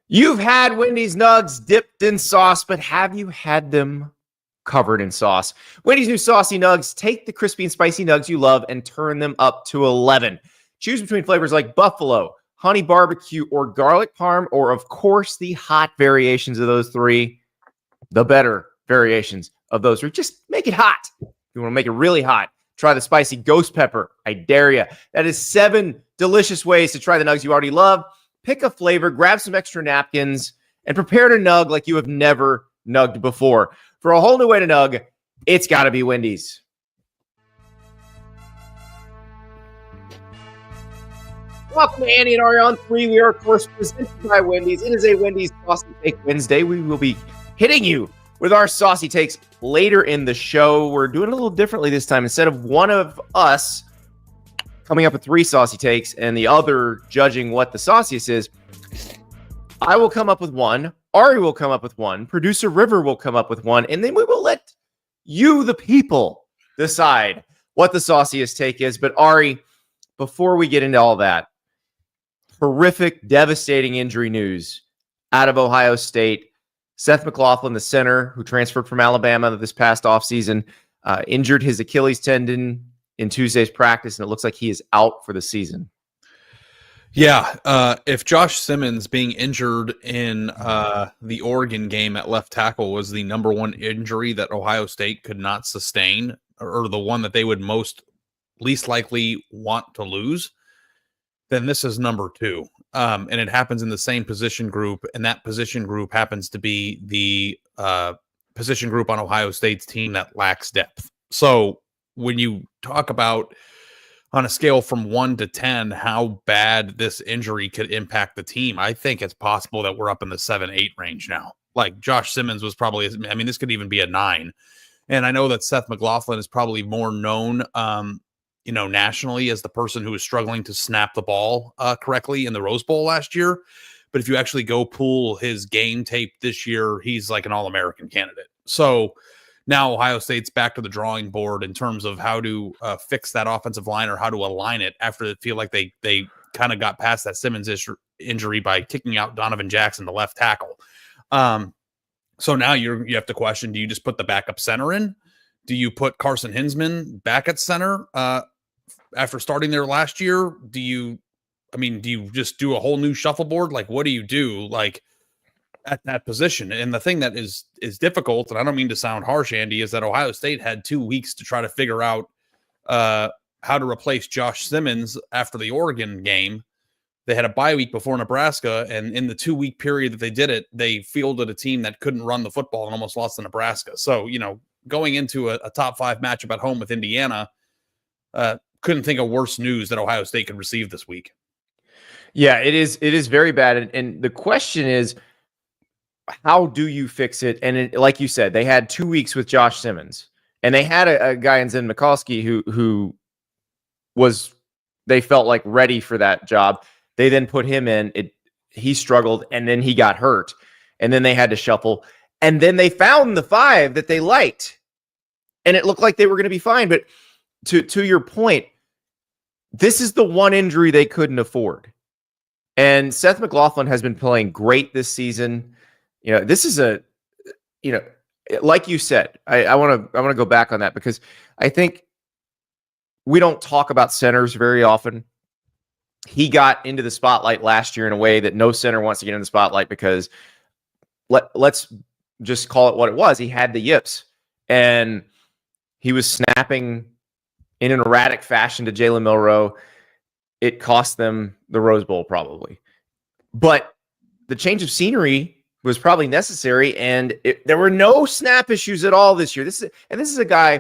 You've had Wendy's Nuggs dipped in sauce, but have you had them covered in sauce? Wendy's new Saucy Nuggs take the crispy and spicy nugs you love and turn them up to 11. Choose between flavors like buffalo, honey barbecue, or garlic parm, or of course the hot variations of those three. The better variations of those three. Just make it hot. If you want to make it really hot, try the spicy ghost pepper. I dare you. That is 7 delicious ways to try the nugs you already love. Pick a flavor, grab some extra napkins, and prepare to nug like you have never nugged before. For a whole new way to nug, it's got to be Wendy's. Welcome to Andy and Ari on 3. We are, of course, presented by Wendy's. It is a Wendy's Saucy Take Wednesday. We will be hitting you with our saucy takes later in the show. We're doing it a little differently this time. Instead of one of us coming up with 3 saucy takes and the other judging what the sauciest is, I will come up with one. Ari will come up with one. Producer River will come up with one. And then we will let you, the people, decide what the sauciest take is. But Ari, before we get into all that, horrific, devastating injury news out of Ohio State. Seth McLaughlin, the center who transferred from Alabama this past offseason, injured his Achilles tendon in Tuesday's practice, and it looks like he is out for the season. Yeah, if Josh Simmons being injured in the Oregon game at left tackle was the number one injury that Ohio State could not sustain, or the one that they would least likely want to lose, then this is number 2. And it happens in the same position group, and that position group happens to be the position group on Ohio State's team that lacks depth. So when you talk about on a scale from 1 to 10, how bad this injury could impact the team, I think it's possible that we're up in the 7-8 range now. Like Josh Simmons was probably, this could even be a 9. And I know that Seth McLaughlin is probably more known, nationally as the person who was struggling to snap the ball correctly in the Rose Bowl last year. But if you actually go pull his game tape this year, he's like an All-American candidate. So now Ohio State's back to the drawing board in terms of how to fix that offensive line or how to align it after they feel like they kind of got past that Simmons injury by kicking out Donovan Jackson, the left tackle. So now you have to question, do you just put the backup center in? Do you put Carson Hinsman back at center after starting there last year? Do you just do a whole new shuffleboard? Like, what do you do? Like, at that position. And the thing that is difficult, and I don't mean to sound harsh, Andy, is that Ohio State had 2 weeks to try to figure out how to replace Josh Simmons after the Oregon game. They had a bye week before Nebraska, and in the 2-week period that they did it, they fielded a team that couldn't run the football and almost lost to Nebraska. So, going into a top 5 matchup at home with Indiana, couldn't think of worse news that Ohio State could receive this week. Yeah, it is very bad. And the question is, how do you fix it? And like you said, they had 2 weeks with Josh Simmons, and they had a guy in Zen Mikulski who was, they felt like ready for that job. They then put him in. He struggled, and then he got hurt, and then they had to shuffle, and then they found the 5 that they liked, and it looked like they were going to be fine. But to your point, this is the one injury they couldn't afford. And Seth McLaughlin has been playing great this season. This is like you said, I want to go back on that because I think we don't talk about centers very often. He got into the spotlight last year in a way that no center wants to get in the spotlight because let's just call it what it was. He had the yips, and he was snapping in an erratic fashion to Jalen Milroe. It cost them the Rose Bowl probably, but the change of scenery was probably necessary, and there were no snap issues at all this year. This is a guy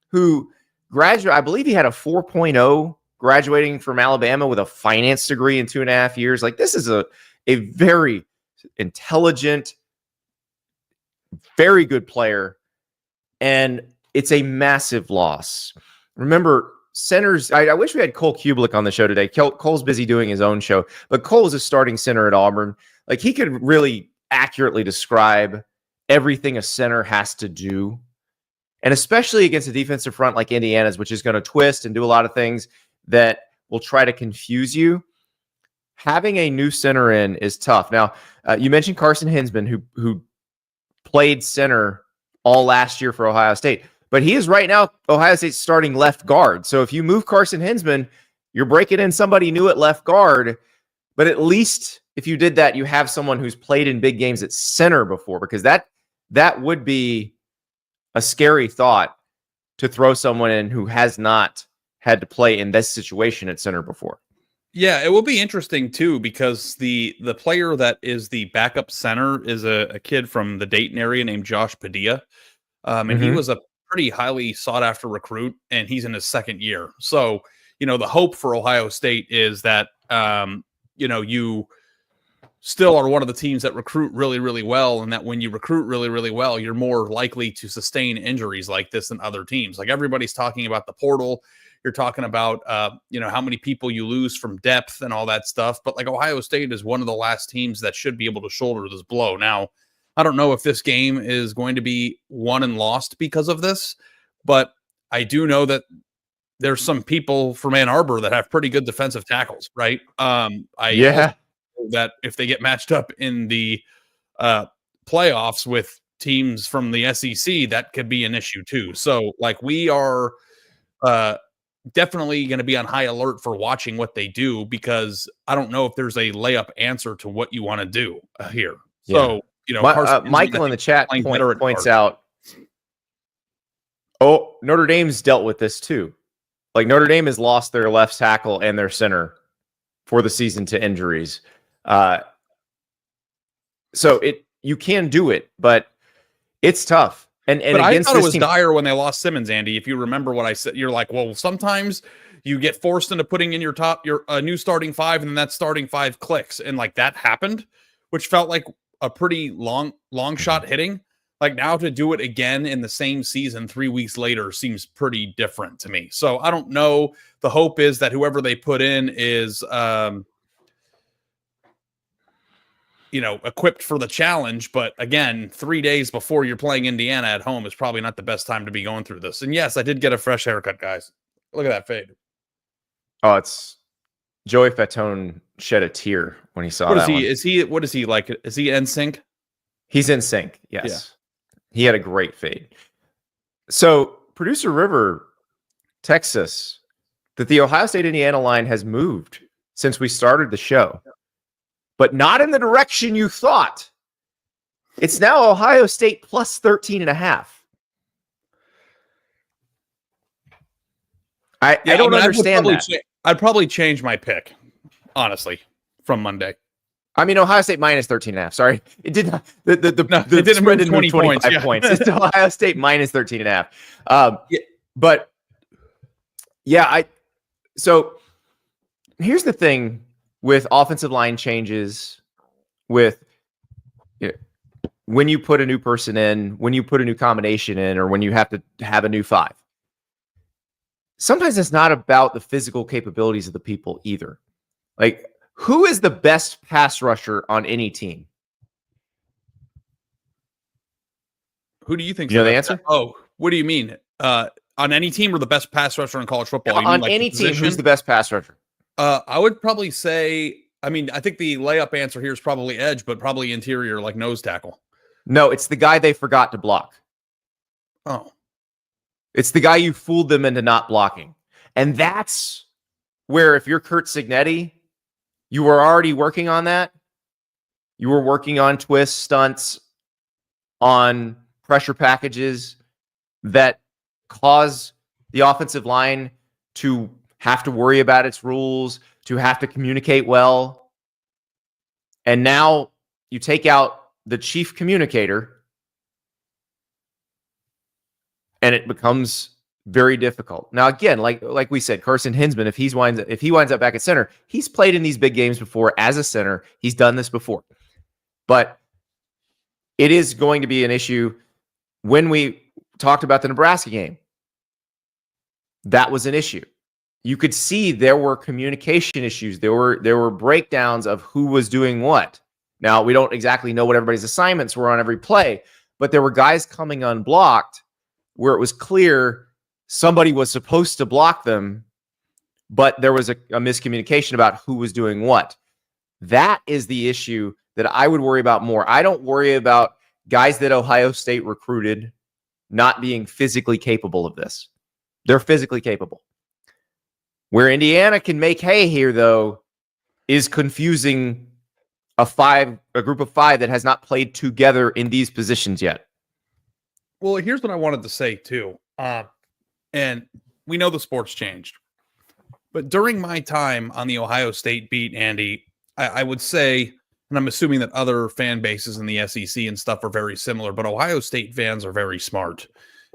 who graduated, I believe he had a 4.0 graduating from Alabama with a finance degree in 2.5 years. Like, this is a very intelligent, very good player, and it's a massive loss. Remember, centers, I wish we had Cole Kublik on the show today. Cole's busy doing his own show, but Cole is a starting center at Auburn. Like, he could really accurately describe everything a center has to do, and especially against a defensive front like Indiana's, which is going to twist and do a lot of things that will try to confuse you. having a new center in is tough. Now, you mentioned Carson Hinsman, who played center all last year for Ohio State, but he is right now Ohio State's starting left guard. So if you move Carson Hinsman, you're breaking in somebody new at left guard. But at least if you did that, you have someone who's played in big games at center before, because that would be a scary thought to throw someone in who has not had to play in this situation at center before. Yeah, it will be interesting too, because the player that is the backup center is a kid from the Dayton area named Josh Padilla. And he was a pretty highly sought after recruit, and he's in his second year. So, the hope for Ohio State is that, you still are one of the teams that recruit really, really well. And that when you recruit really, really well, you're more likely to sustain injuries like this than other teams. Like, everybody's talking about the portal. You're talking about, how many people you lose from depth and all that stuff. But like, Ohio State is one of the last teams that should be able to shoulder this blow. Now, I don't know if this game is going to be won and lost because of this, but I do know that there's some people from Ann Arbor that have pretty good defensive tackles, right? That if they get matched up in the playoffs with teams from the SEC, that could be an issue too. So like, we are definitely going to be on high alert for watching what they do, because I don't know if there's a layup answer to what you want to do here. Yeah. So, Michael in the chat points out, Notre Dame's dealt with this too. Like, Notre Dame has lost their left tackle and their center for the season to injuries. So you can do it, but it's tough. But I thought it was dire when they lost Simmons, Andy. If you remember what I said, you're like, well, sometimes you get forced into putting in your new starting five, and then that starting five clicks. And like, that happened, which felt like a pretty long shot hitting. Like, now to do it again in the same season 3 weeks later seems pretty different to me. So I don't know. The hope is that whoever they put in is, equipped for the challenge. But again, 3 days before you're playing Indiana at home is probably not the best time to be going through this. And yes, I did get a fresh haircut, guys. Look at that fade. Oh, it's Joey Fatone shed a tear when he saw that. What is he like? Is he in sync? He's in sync. Yes. Yeah. He had a great fade. So producer River texts us that the Ohio State Indiana line has moved since we started the show, but not in the direction you thought. It's now Ohio State plus 13.5. I don't understand that. I'd probably change my pick, honestly, from Monday. I mean, Ohio State minus 13.5. Sorry. It did not. The it didn't spread move 20 points. Yeah. points. It's Ohio State minus 13.5. But yeah, so here's the thing with offensive line changes, with when you put a new person in, when you put a new combination in, or when you have to have a new five. Sometimes it's not about the physical capabilities of the people either. Like, who is the best pass rusher on any team? Who do you think? You know the answer? Oh, what do you mean? On any team, or the best pass rusher in college football? On any team, who's the best pass rusher? I would probably say, I think the layup answer here is probably edge, but probably interior, like nose tackle. No, it's the guy they forgot to block. Oh. It's the guy you fooled them into not blocking. And that's where, if you're Kurt Cignetti, you were already working on that. You were working on twists, stunts, on pressure packages that cause the offensive line to have to worry about its rules, to have to communicate well. And now you take out the chief communicator, and it becomes very difficult. Now, again, like we said, Carson Hinsman, if he winds up back at center, he's played in these big games before as a center. He's done this before. But it is going to be an issue. When we talked about the Nebraska game, that was an issue. You could see there were communication issues. There were breakdowns of who was doing what. Now, we don't exactly know what everybody's assignments were on every play, but there were guys coming unblocked where it was clear somebody was supposed to block them, but there was a miscommunication about who was doing what. That is the issue that I would worry about more. I don't worry about guys that Ohio State recruited not being physically capable of this. They're physically capable. Where Indiana can make hay here, though, is confusing a group of 5 that has not played together in these positions yet. Well, here's what I wanted to say too. And we know the sport's changed. But during my time on the Ohio State beat, Andy, I would say, and I'm assuming that other fan bases in the SEC and stuff are very similar, but Ohio State fans are very smart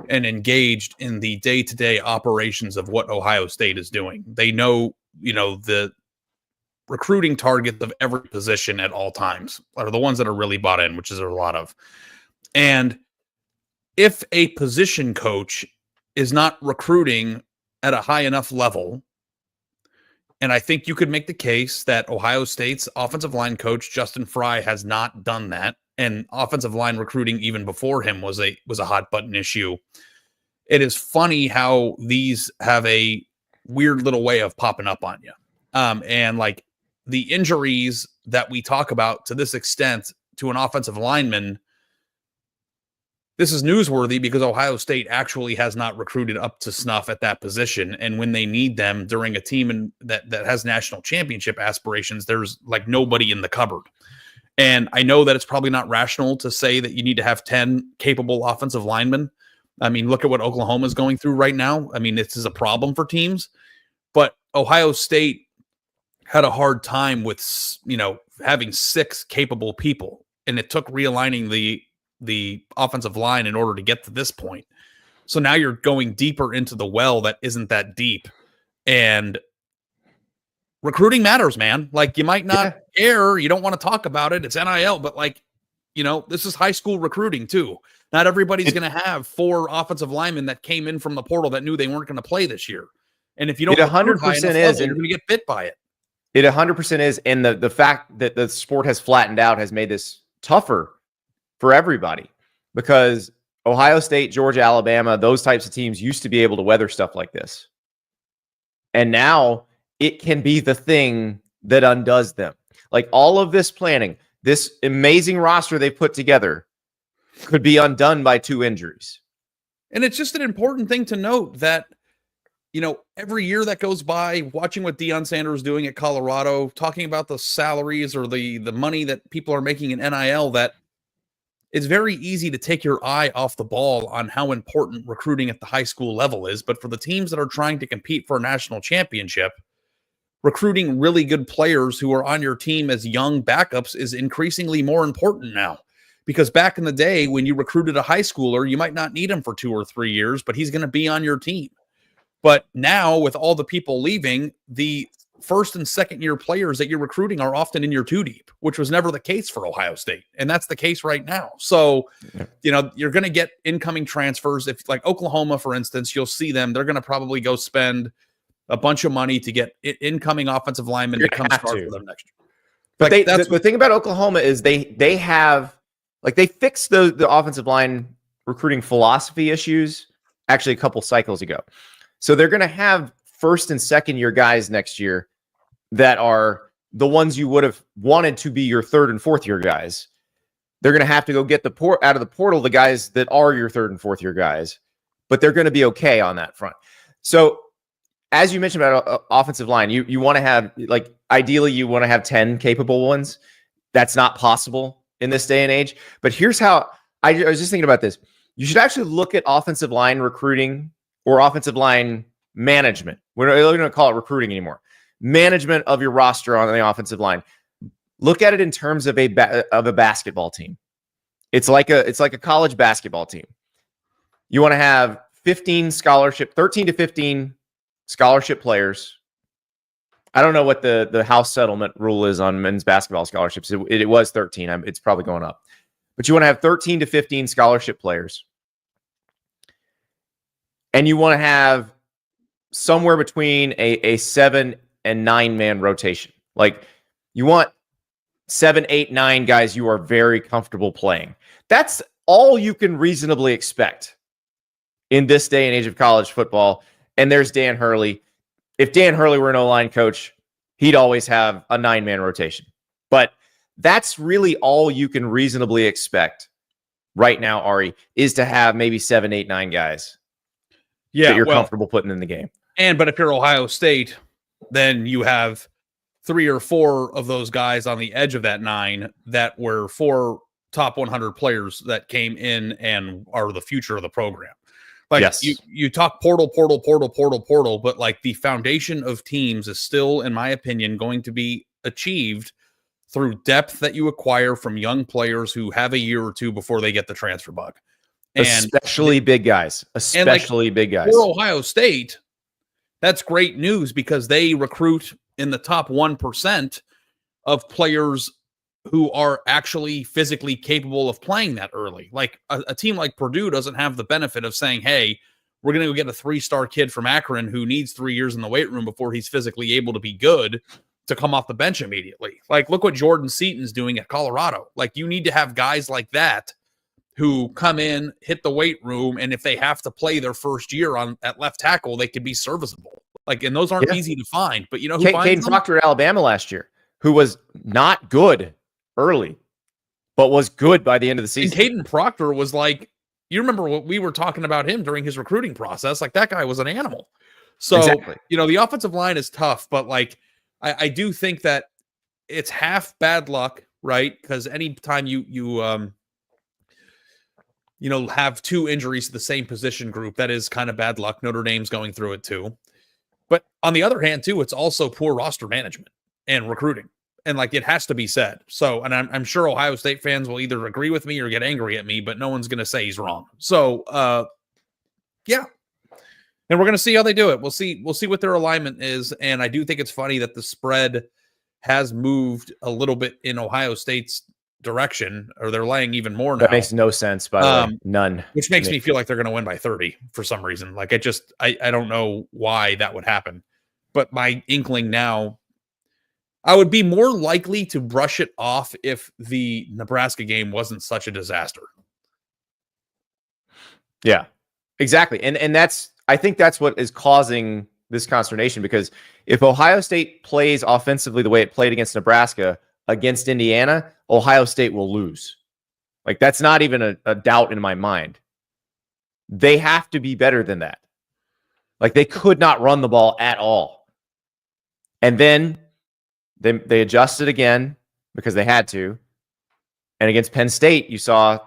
and engaged in the day-to-day operations of what Ohio State is doing. They know, the recruiting targets of every position at all times are the ones that are really bought in, which is a lot of. And if a position coach is not recruiting at a high enough level, and I think you could make the case that Ohio State's offensive line coach, Justin Fry, has not done that. And offensive line recruiting even before him was a hot button issue. It is funny how these have a weird little way of popping up on you. And like the injuries that we talk about to this extent to an offensive lineman, this is newsworthy because Ohio State actually has not recruited up to snuff at that position. And when they need them during a team that has national championship aspirations, there's like nobody in the cupboard. And I know that it's probably not rational to say that you need to have 10 capable offensive linemen. I mean, look at what Oklahoma is going through right now. I mean, this is a problem for teams. But Ohio State had a hard time with, having 6 capable people. And it took realigning the offensive line in order to get to this point. So now you're going deeper into the well that isn't that deep. And recruiting matters, man. Like, you might not care. You don't want to talk about it. It's NIL, but this is high school recruiting too. Not everybody's going to have 4 offensive linemen that came in from the portal that knew they weren't going to play this year. And if you don't, 100% is, you're going to get bit by it. It 100% is. And the fact that the sport has flattened out has made this tougher for everybody, because Ohio State, Georgia, Alabama, those types of teams used to be able to weather stuff like this. And now it can be the thing that undoes them. Like, all of this planning, this amazing roster they put together could be undone by 2 injuries. And it's just an important thing to note that, every year that goes by, watching what Deion Sanders is doing at Colorado, talking about the salaries or the money that people are making in NIL, that it's very easy to take your eye off the ball on how important recruiting at the high school level is. But for the teams that are trying to compete for a national championship, recruiting really good players who are on your team as young backups is increasingly more important now. Because back in the day, when you recruited a high schooler, you might not need him for 2 or 3 years, but he's going to be on your team. But now, with all the people leaving, the first and second year players that you're recruiting are often in your 2 deep, which was never the case for Ohio State. And that's the case right now. So, you're going to get incoming transfers. If, like Oklahoma, for instance, you'll see them, they're going to probably go spend a bunch of money to get incoming offensive linemen to come start for them next year. But the thing about Oklahoma is they have, they fixed the offensive line recruiting philosophy issues actually a couple cycles ago. So they're going to have first and second year guys next year that are the ones you would have wanted to be your third and fourth year guys. They're going to have to go get out of the portal the guys that are your third and fourth year guys, but they're going to be okay on that front. So as you mentioned about offensive line, you want to have, ideally you want to have 10 capable ones. That's not possible in this day and age. But here's how I was just thinking about this. You should actually look at offensive line recruiting or offensive line management. We're not going to call it recruiting anymore. Management of your roster on the offensive line. Look at it in terms of a basketball team. It's like a college basketball team. You want to have 13 to 15 scholarship players. I don't know what the house settlement rule is on men's basketball scholarships. It was 13. It's probably going up. But you want to have 13 to 15 scholarship players. And you want to have somewhere between a 7 and 9 man rotation. Like, you want 7, 8, 9 guys you are very comfortable playing. That's all you can reasonably expect in this day and age of college football. And there's Dan Hurley. If Dan Hurley were an O-line coach, he'd always have a 9 man rotation. But that's really all you can reasonably expect right now, Ari, is to have maybe 7, 8, 9 guys that you're comfortable putting in the game. But if you're Ohio State, then you have 3 or 4 of those guys on the edge of that 9 that were 4 top 100 players that came in and are the future of the program. Like yes. you talk portal, but like the foundation of teams is still, in my opinion, going to be achieved through depth that you acquire from young players who have a year or two before they get the transfer bug. And especially big guys, big guys. For Ohio State, that's great news because they recruit in the top 1% of players who are actually physically capable of playing that early. Like a team like Purdue doesn't have the benefit of saying, hey, we're going to go get a 3-star kid from Akron who needs 3 years in the weight room before he's physically able to be good to come off the bench immediately. Like, look what Jordan Seaton's doing at Colorado. Like, you need to have guys like that who come in, hit the weight room, and if they have to play their first year at left tackle, they can be serviceable. Like, and those aren't easy to find. But you know who finds them? Proctor at Alabama last year, who was not good early, but was good by the end of the season. And Caden Proctor was like, you remember what we were talking about him during his recruiting process? Like, that guy was an animal. So, you know, the offensive line is tough, but like, I do think that it's half bad luck, right? Because anytime you have 2 injuries to the same position group, that is kind of bad luck. Notre Dame's going through it too. But on the other hand, too, it's also poor roster management and recruiting. And like, it has to be said. So, and I'm sure Ohio State fans will either agree with me or get angry at me, but no one's going to say he's wrong. So, yeah. And we're going to see how they do it. We'll see what their alignment is. And I do think it's funny that the spread has moved a little bit in Ohio State's direction, or they're laying even more now. That makes no sense, by the way. None. Which makes me feel like they're going to win by 30 for some reason. Like, I don't know why that would happen. But my inkling now, I would be more likely to brush it off if the Nebraska game wasn't such a disaster. Yeah, exactly. And I think that's what is causing this consternation, because if Ohio State plays offensively the way it played against Nebraska, against Indiana, Ohio State will lose. Like, that's not even a doubt in my mind. They have to be better than that. Like, they could not run the ball at all. And then they adjusted again because they had to. And against Penn State, you saw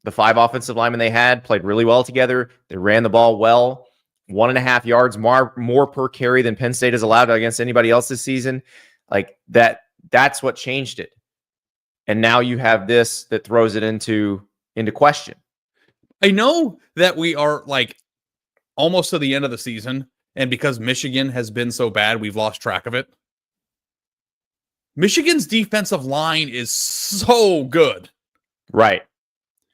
the 5 offensive linemen they had played really well together. They ran the ball well. 1.5 yards more per carry than Penn State has allowed against anybody else this season. Like, that's what changed it. And now you have this that throws it into question. I know that we are like almost to the end of the season, and because Michigan has been so bad, we've lost track of it. Michigan's defensive line is so good. Right.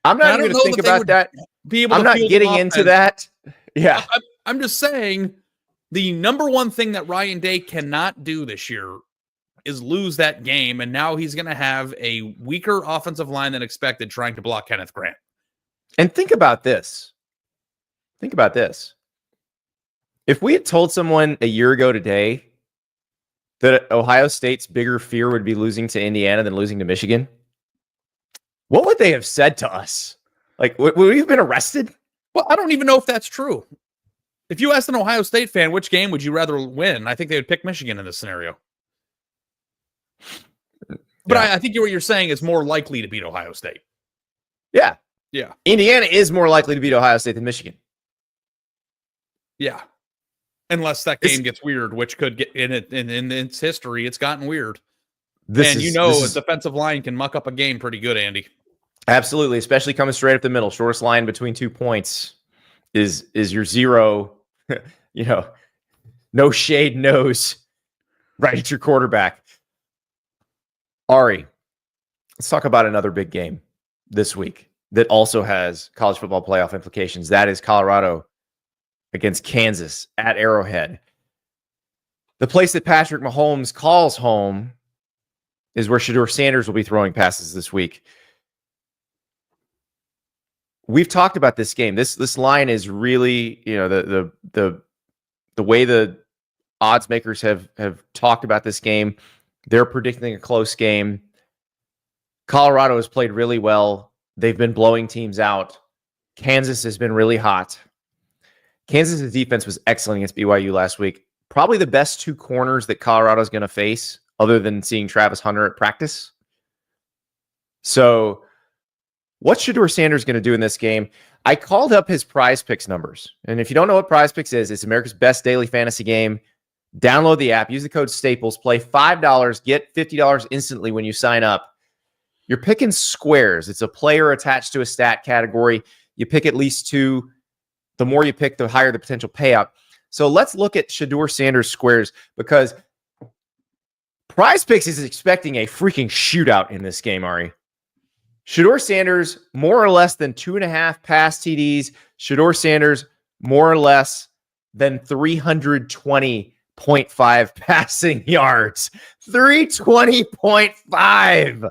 I'm not even going to think about that. I'm not getting into that. Yeah. I'm just saying the number one thing that Ryan Day cannot do this year is lose that game, and now he's going to have a weaker offensive line than expected trying to block Kenneth Grant. And think about this. If we had told someone a year ago today that Ohio State's bigger fear would be losing to Indiana than losing to Michigan, what would they have said to us? Like, would we have been arrested? Well, I don't even know if that's true. If you asked an Ohio State fan, which game would you rather win? I think they would pick Michigan in this scenario. But yeah. I think what you're saying is more likely to beat Ohio State. Yeah. Yeah. Indiana is more likely to beat Ohio State than Michigan. Yeah. Unless that game gets weird, which could get in its history, it's gotten weird. A defensive line can muck up a game pretty good, Andy. Absolutely, especially coming straight up the middle. Shortest line between 2 points is your zero, no shade nose right at your quarterback. Ari, let's talk about another big game this week that also has college football playoff implications. That is Colorado against Kansas at Arrowhead. The place that Patrick Mahomes calls home is where Shedeur Sanders will be throwing passes this week. We've talked about this game. This line is really, the way the odds makers have talked about this game. They're predicting a close game. Colorado has played really well. They've been blowing teams out. Kansas has been really hot. Kansas' defense was excellent against BYU last week. Probably the best two corners that Colorado's going to face, other than seeing Travis Hunter at practice. So, what's Shedeur Sanders going to do in this game? I called up his PrizePicks numbers. And if you don't know what PrizePicks is, it's America's best daily fantasy game. Download the app, use the code Staples, play $5, get $50 instantly when you sign up. You're picking squares. It's a player attached to a stat category. You pick at least two. The more you pick, the higher the potential payout. So let's look at Shedeur Sanders squares, because PrizePicks is expecting a freaking shootout in this game, Ari. Shedeur Sanders, more or less than 2.5 pass TDs. Shedeur Sanders, more or less than 320.5 passing yards. 320.5.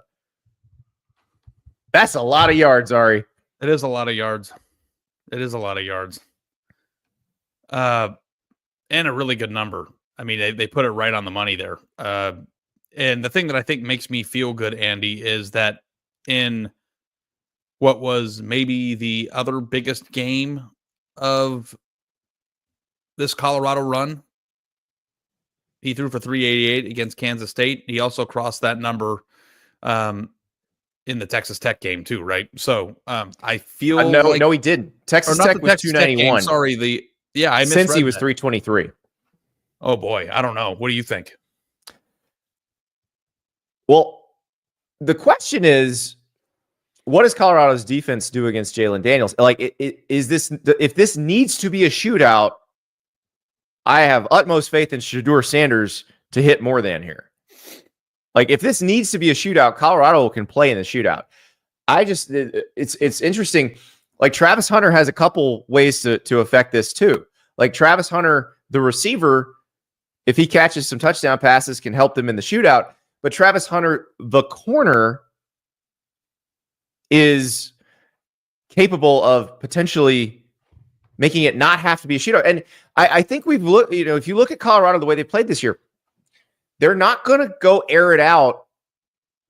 That's a lot of yards, Ari. It is a lot of yards. It is a lot of yards. And a really good number. I mean, they put it right on the money there. And the thing that I think makes me feel good, Andy, is that in what was maybe the other biggest game of this Colorado run, he threw for 388 against Kansas State. He also crossed that number in the Texas Tech game too, right? So I feel no, he didn't. Texas Tech was 291. Sorry, I misread Cincy was 323. Oh boy, I don't know. What do you think? Well, the question is, what does Colorado's defense do against Jalen Daniels? Like, is this, if this needs to be a shootout, I have utmost faith in Shedeur Sanders to hit more than here. Like, if this needs to be a shootout, Colorado can play in the shootout. It's interesting. Like, Travis Hunter has a couple ways to affect this too. Like, Travis Hunter, the receiver, if he catches some touchdown passes, can help them in the shootout. But Travis Hunter, the corner, is capable of potentially making it not have to be a shootout. And I think we've looked, if you look at Colorado, the way they played this year, they're not going to go air it out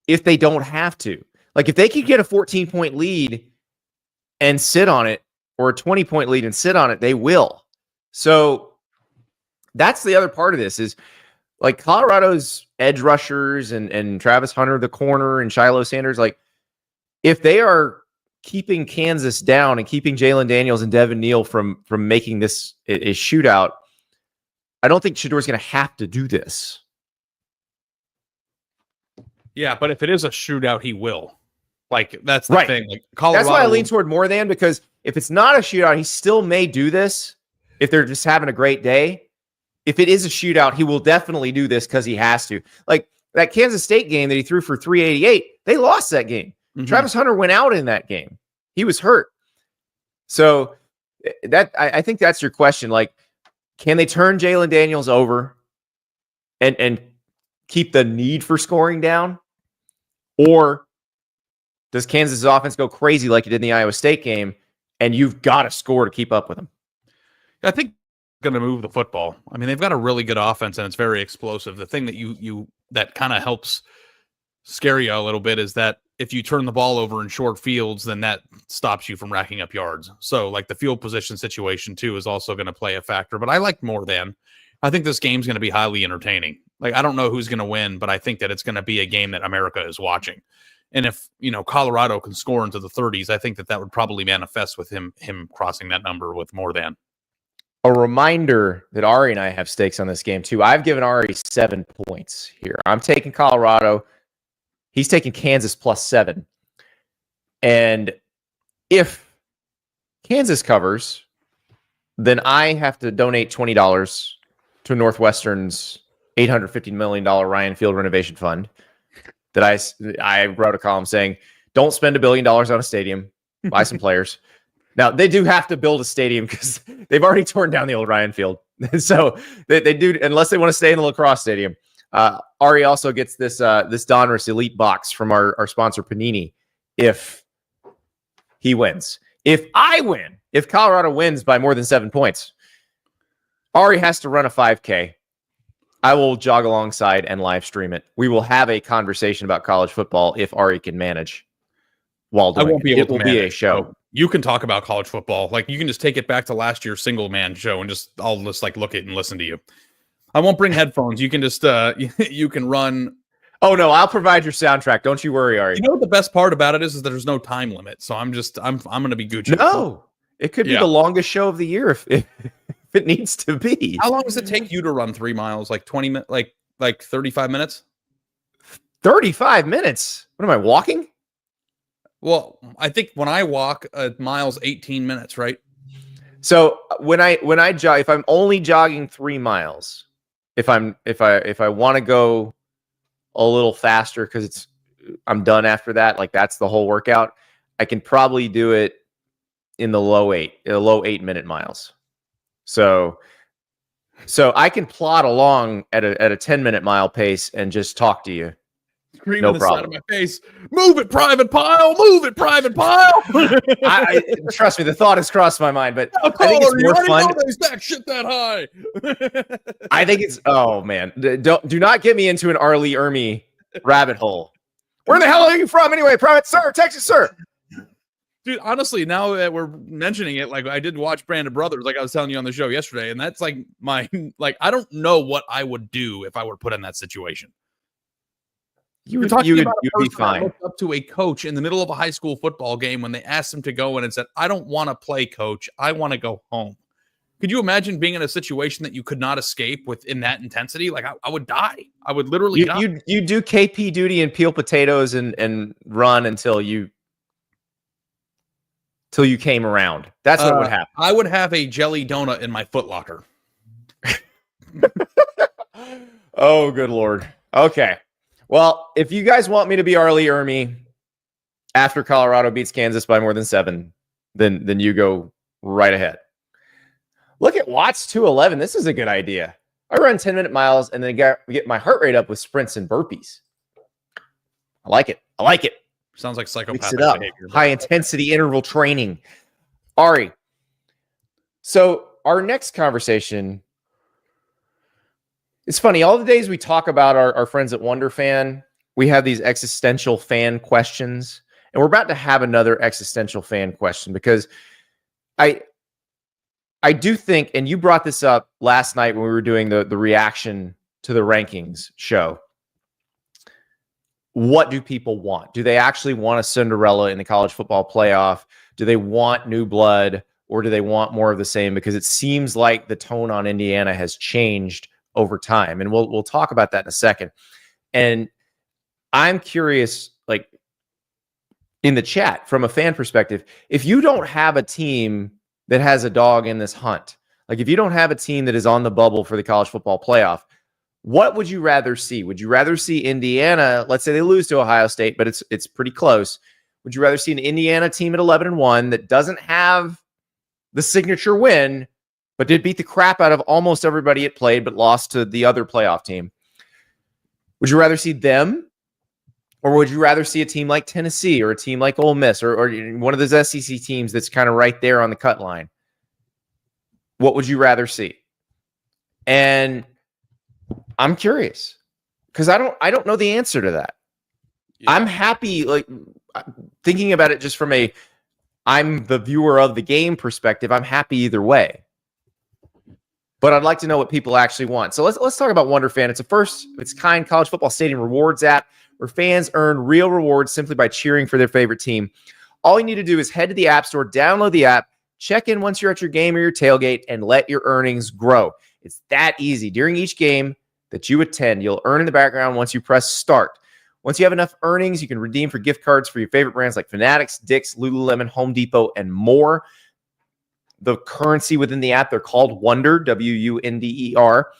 if they don't have to. Like, if they could get a 14-point lead and sit on it, or a 20-point lead and sit on it, they will. So that's the other part of this is, like, Colorado's edge rushers and Travis Hunter, the corner, and Shiloh Sanders, like, if they are keeping Kansas down and keeping Jalen Daniels and Devin Neal from making this a shootout, I don't think Shedeur's going to have to do this. Yeah, but if it is a shootout, he will. Like, that's the right. thing. Like, Colorado, that's why I lean toward more than, because if it's not a shootout, he still may do this if they're just having a great day. If it is a shootout, he will definitely do this because he has to. Like, that Kansas State game that he threw for 388, they lost that game. Mm-hmm. Travis Hunter went out in that game. He was hurt. So that I think that's your question. Like, can they turn Jalen Daniels over and keep the need for scoring down? Or does Kansas' offense go crazy like it did in the Iowa State game, and you've got to score to keep up with them? I think going to move the football. I mean, they've got a really good offense, and it's very explosive. The thing that that kind of helps scare you a little bit is that if you turn the ball over in short fields, then that stops you from racking up yards. So, like, the field position situation too is also going to play a factor. But I like more than. I think this game's going to be highly entertaining. Like, I don't know who's going to win, but I think that it's going to be a game that America is watching. And if, Colorado can score into the 30s, I think that would probably manifest with him crossing that number with more than. A reminder that Ari and I have stakes on this game too. I've given Ari 7 points here. I'm taking Colorado. He's taking Kansas +7. And if Kansas covers, then I have to donate $20 to Northwestern's $850 million Ryan Field renovation fund. That I wrote a column saying, don't spend $1 billion on a stadium, buy some players. Now, they do have to build a stadium because they've already torn down the old Ryan Field. So they do, unless they want to stay in the lacrosse stadium. Ari also gets this Donruss Elite box from our sponsor Panini if he wins. If I win, if Colorado wins by more than 7 points, Ari has to run a 5K. I will jog alongside and live stream it. We will have a conversation about college football if Ari can manage while doing I won't be able it. to Will manage, be a show. so you can talk about college football. Like, you can just take it back to last year's single man show and I'll just like look at it and listen to you. I won't bring headphones. You can just you can run. Oh no, I'll provide your soundtrack. Don't you worry, Ari. You know what the best part about it is that there's no time limit. So I'm going to be Gucci. No, it could be the longest show of the year if it needs to be. How long does it take you to run 3 miles? Like 20 minutes, like 35 minutes? 35 minutes? What am I, walking? Well, I think when I walk, a mile's 18 minutes, right? So when I jog, if I'm only jogging 3 miles, if I want to go a little faster because I'm done after that, like that's the whole workout, I can probably do it in the low 8-minute miles. So I can plod along at a 10-minute mile pace and just talk to you. Screaming no the problem. side of my face. Move it, Private Pile. Move it, Private Pile. I trust me, the thought has crossed my mind, but How I think it's more fun. They stack shit that high. I think it's man. Do not get me into an Arlie Ermy rabbit hole. Where the hell are you from anyway, Private Sir? Texas, sir. Dude, honestly, now that we're mentioning it, like I did watch Brand of Brothers, like I was telling you on the show yesterday, and that's like I don't know what I would do if I were put in that situation. You would be fine. Looked up to a coach in the middle of a high school football game when they asked him to go in and said, "I don't want to play, coach. I want to go home." Could you imagine being in a situation that you could not escape within that intensity? Like I would die. I would literally die. You do KP duty and peel potatoes and run until you came around. That's what would happen. I would have a jelly donut in my footlocker. Oh, good Lord. Okay. Well, if you guys want me to be Arlie Ermy after Colorado beats Kansas by more than 7, then you go right ahead. Look at Watts 211. This is a good idea. I run 10-minute miles and then get my heart rate up with sprints and burpees. I like it. Sounds like psychopathic Mix it up. behavior. High intensity interval training. Ari. So our next conversation, it's funny. All the days we talk about our friends at Wunderfan, we have these existential fan questions, and we're about to have another existential fan question because I do think, and you brought this up last night when we were doing the reaction to the rankings show. What do people want? Do they actually want a Cinderella in the college football playoff? Do they want new blood, or do they want more of the same? Because it seems like the tone on Indiana has changed over time, and we'll talk about that in a second. And I'm curious, like in the chat from a fan perspective, if you don't have a team that has a dog in this hunt, like if you don't have a team that is on the bubble for the college football playoff, what would you rather see? Would you rather see Indiana? Let's say they lose to Ohio State, but it's pretty close. Would you rather see an Indiana team at 11-1 that doesn't have the signature win, but did beat the crap out of almost everybody it played, but lost to the other playoff team? Would you rather see them, or would you rather see a team like Tennessee or a team like Ole Miss or one of those SEC teams that's kind of right there on the cut line? What would you rather see? And I'm curious because I don't know the answer to that. Yeah. I'm happy, like thinking about it just from I'm the viewer of the game perspective. I'm happy either way. But I'd like to know what people actually want. So let's talk about Wunderfan. It's a first of its kind college football stadium rewards app where fans earn real rewards simply by cheering for their favorite team. All you need to do is head to the App Store, download the app, check in once you're at your game or your tailgate, and let your earnings grow. It's that easy. During each game that you attend, you'll earn in the background once you press start. Once you have enough earnings, you can redeem for gift cards for your favorite brands like Fanatics, Dick's, Lululemon, Home Depot, and more. The currency within the app, they're called Wunder, W-U-N-D-E-R.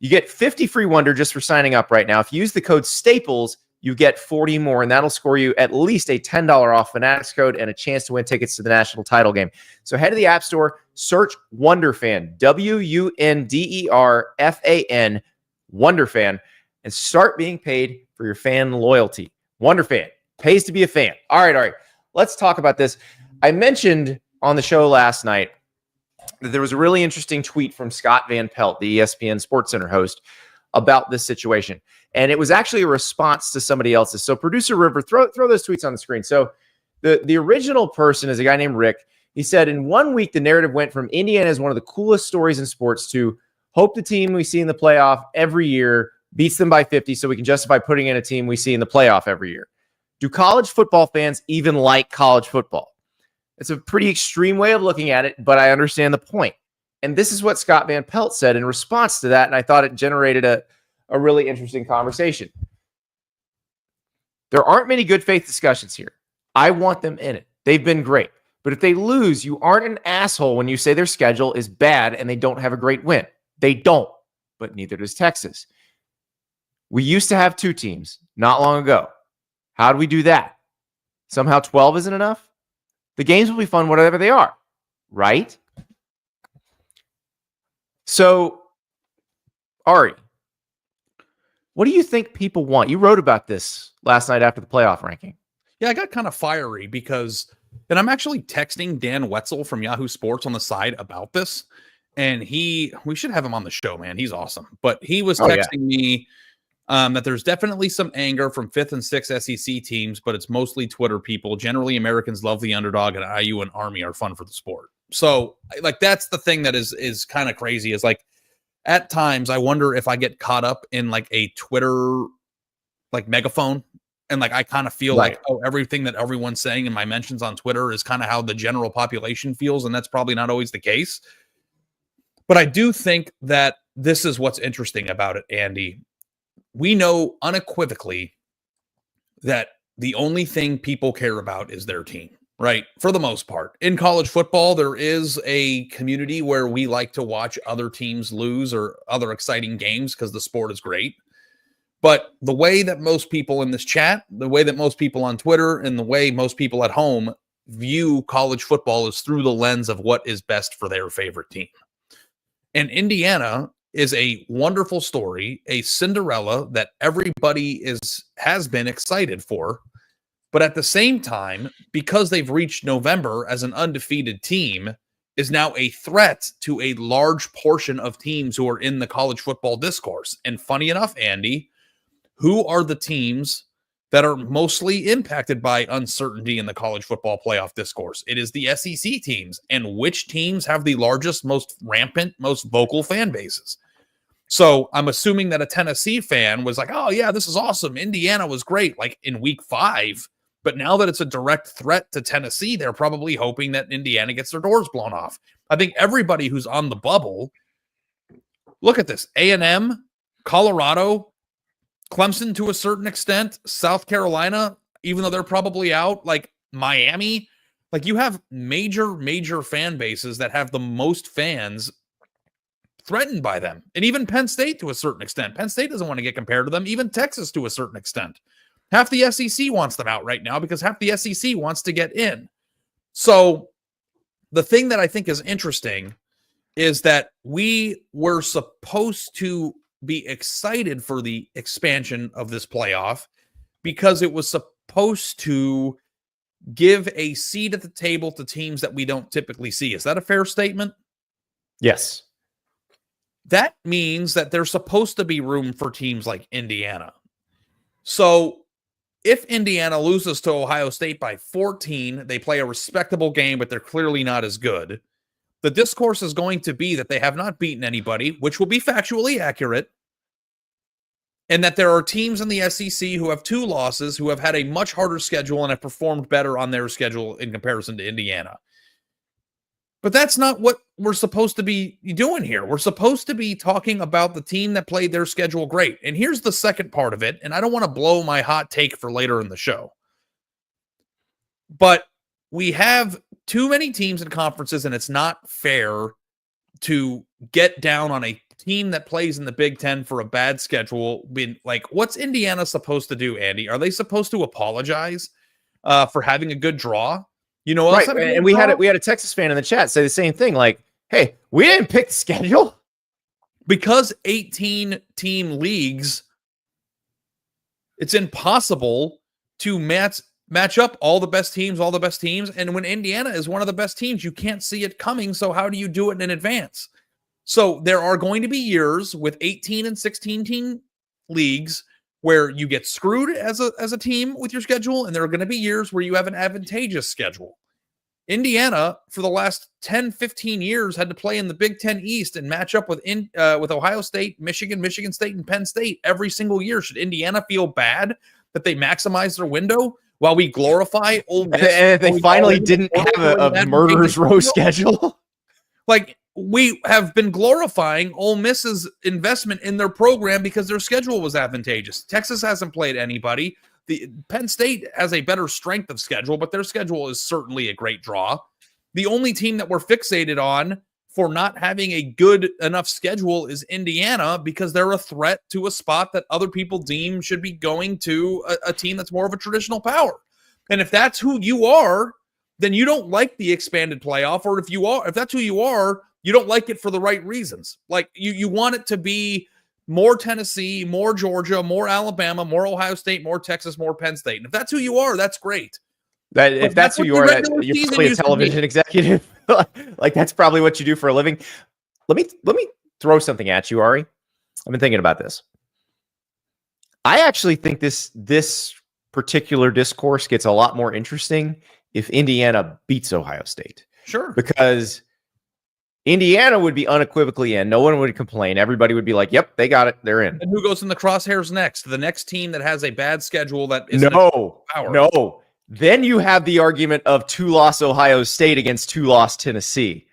You get 50 free Wunder just for signing up right now. If you use the code STAPLES, you get 40 more, and that'll score you at least a $10 off Fanatics code and a chance to win tickets to the national title game. So head to the App Store, search Wunderfan, W-U-N-D-E-R-F-A-N, Wunderfan, and start being paid for your fan loyalty. Wunderfan, pays to be a fan. All right. Let's talk about this. I mentioned on the show last night that there was a really interesting tweet from Scott Van Pelt, the ESPN SportsCenter host, about this situation. And it was actually a response to somebody else's. So producer River, throw those tweets on the screen. So the original person is a guy named Rick. He said, in 1 week, the narrative went from Indiana is one of the coolest stories in sports to hope the team we see in the playoff every year beats them by 50 so we can justify putting in a team we see in the playoff every year. Do college football fans even like college football? It's a pretty extreme way of looking at it, but I understand the point. And this is what Scott Van Pelt said in response to that, and I thought it generated a really interesting conversation. There aren't many good faith discussions here. I want them in it. They've been great. But if they lose, you aren't an asshole when you say their schedule is bad and they don't have a great win. They don't, but neither does Texas. We used to have 2 teams not long ago. How do we do that? Somehow 12 isn't enough? The games will be fun whatever they are, right? So, Ari, what do you think people want? You wrote about this last night after the playoff ranking. Yeah, I got kind of fiery because, and I'm actually texting Dan Wetzel from Yahoo Sports on the side about this. And we should have him on the show, man. He's awesome. But he was texting me that there's definitely some anger from 5th and 6th SEC teams, but it's mostly Twitter people. Generally, Americans love the underdog, and IU and Army are fun for the sport. So, like, that's the thing that is kind of crazy is, like, at times I wonder if I get caught up in, like, a Twitter, like, megaphone. And, like, I kind of feel like, oh, everything that everyone's saying in my mentions on Twitter is kind of how the general population feels, and that's probably not always the case. But I do think that this is what's interesting about it, Andy. We know unequivocally that the only thing people care about is their team, right? For the most part. In college football, there is a community where we like to watch other teams lose or other exciting games because the sport is great. But the way that most people in this chat, the way that most people on Twitter, and the way most people at home view college football is through the lens of what is best for their favorite team. And Indiana is a wonderful story, a Cinderella that everybody has been excited for. But at the same time, because they've reached November as an undefeated team, is now a threat to a large portion of teams who are in the college football discourse. And funny enough, Andy, who are the teams that are mostly impacted by uncertainty in the college football playoff discourse? It is the SEC teams. And which teams have the largest, most rampant, most vocal fan bases? So I'm assuming that a Tennessee fan was like, oh, yeah, this is awesome. Indiana was great, like in week 5. But now that it's a direct threat to Tennessee, they're probably hoping that Indiana gets their doors blown off. I think everybody who's on the bubble, look at this. A&M, Colorado, Clemson to a certain extent, South Carolina, even though they're probably out, like Miami, like you have major fan bases that have the most fans threatened by them. And even Penn State to a certain extent. Penn State doesn't want to get compared to them. Even Texas to a certain extent. Half the SEC wants them out right now because half the SEC wants to get in. So the thing that I think is interesting is that we were supposed to be excited for the expansion of this playoff because it was supposed to give a seat at the table to teams that we don't typically see. Is that a fair statement? Yes. That means that there's supposed to be room for teams like Indiana. So if Indiana loses to Ohio State by 14, they play a respectable game, but they're clearly not as good. The discourse is going to be that they have not beaten anybody, which will be factually accurate, and that there are teams in the SEC who have 2 losses, who have had a much harder schedule and have performed better on their schedule in comparison to Indiana. But that's not what we're supposed to be doing here. We're supposed to be talking about the team that played their schedule great. And here's the second part of it, and I don't want to blow my hot take for later in the show. But we have too many teams and conferences, and it's not fair to get down on a team that plays in the Big Ten for a bad schedule. Like, what's Indiana supposed to do, Andy? Are they supposed to apologize for having a good draw? You know, right. And we had a Texas fan in the chat say the same thing. Like, hey, we didn't pick the schedule because 18-team leagues. It's impossible to match up all the best teams. And when Indiana is one of the best teams, you can't see it coming. So how do you do it in advance? So there are going to be years with 18 and 16 team leagues where you get screwed as a team with your schedule, and there are going to be years where you have an advantageous schedule. Indiana, for the last 10, 15 years, had to play in the Big Ten East and match up with Ohio State, Michigan, Michigan State, and Penn State every single year. Should Indiana feel bad that they maximize their window while we glorify Ole Miss? And if they finally didn't have a murderer's row schedule? Like, we have been glorifying Ole Miss's investment in their program because their schedule was advantageous. Texas hasn't played anybody. The Penn State has a better strength of schedule, but their schedule is certainly a great draw. The only team that we're fixated on for not having a good enough schedule is Indiana, because they're a threat to a spot that other people deem should be going to a team that's more of a traditional power. And if that's who you are, then you don't like the expanded playoff. Or if that's who you are, you don't like it for the right reasons. Like you want it to be more Tennessee, more Georgia, more Alabama, more Ohio State, more Texas, more Penn State. And if that's who you are, that's great. If that's who you are, you're probably a television executive. Like, that's probably what you do for a living. Let me throw something at you, Ari. I've been thinking about this. I actually think this particular discourse gets a lot more interesting if Indiana beats Ohio State. Sure. Because Indiana would be unequivocally in. No one would complain. Everybody would be like, yep, they got it. They're in. And who goes in the crosshairs next? The next team that has a bad schedule that is no. Then you have the argument of 2-loss Ohio State against 2-loss Tennessee.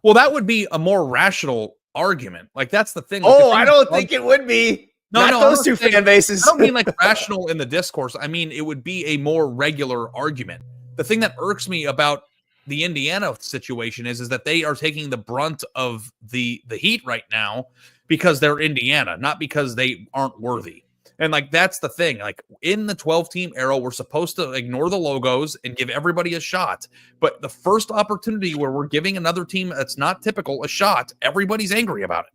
Well, that would be a more rational argument. Like, that's the thing. Like, I don't think it would be. Not those two fan bases. I don't mean like rational in the discourse. I mean, it would be a more regular argument. The thing that irks me about the Indiana situation is that they are taking the brunt of the heat right now because they're Indiana, not because they aren't worthy. And like, that's the thing. Like, in the 12-team era, we're supposed to ignore the logos and give everybody a shot. But the first opportunity where we're giving another team that's not typical a shot, everybody's angry about it.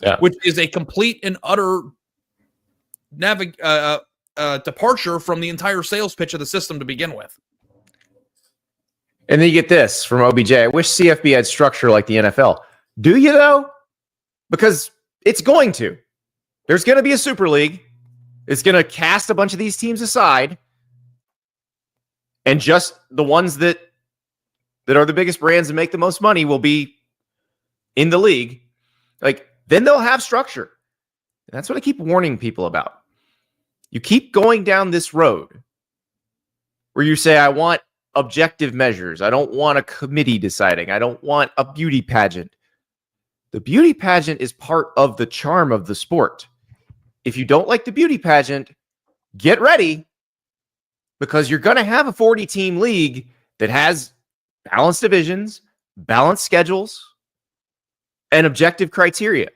Yeah. Which is a complete and utter departure from the entire sales pitch of the system to begin with. And then you get this from OBJ. I wish CFB had structure like the NFL. Do you, though? Because it's going to. There's going to be a Super League. It's going to cast a bunch of these teams aside. And just the ones that are the biggest brands and make the most money will be in the league. Like, then they'll have structure. And that's what I keep warning people about. You keep going down this road where you say, I want objective measures. I don't want a committee deciding. I don't want a beauty pageant. The beauty pageant is part of the charm of the sport. If you don't like the beauty pageant, get ready, because you're going to have a 40-team league that has balanced divisions, balanced schedules, and objective criteria.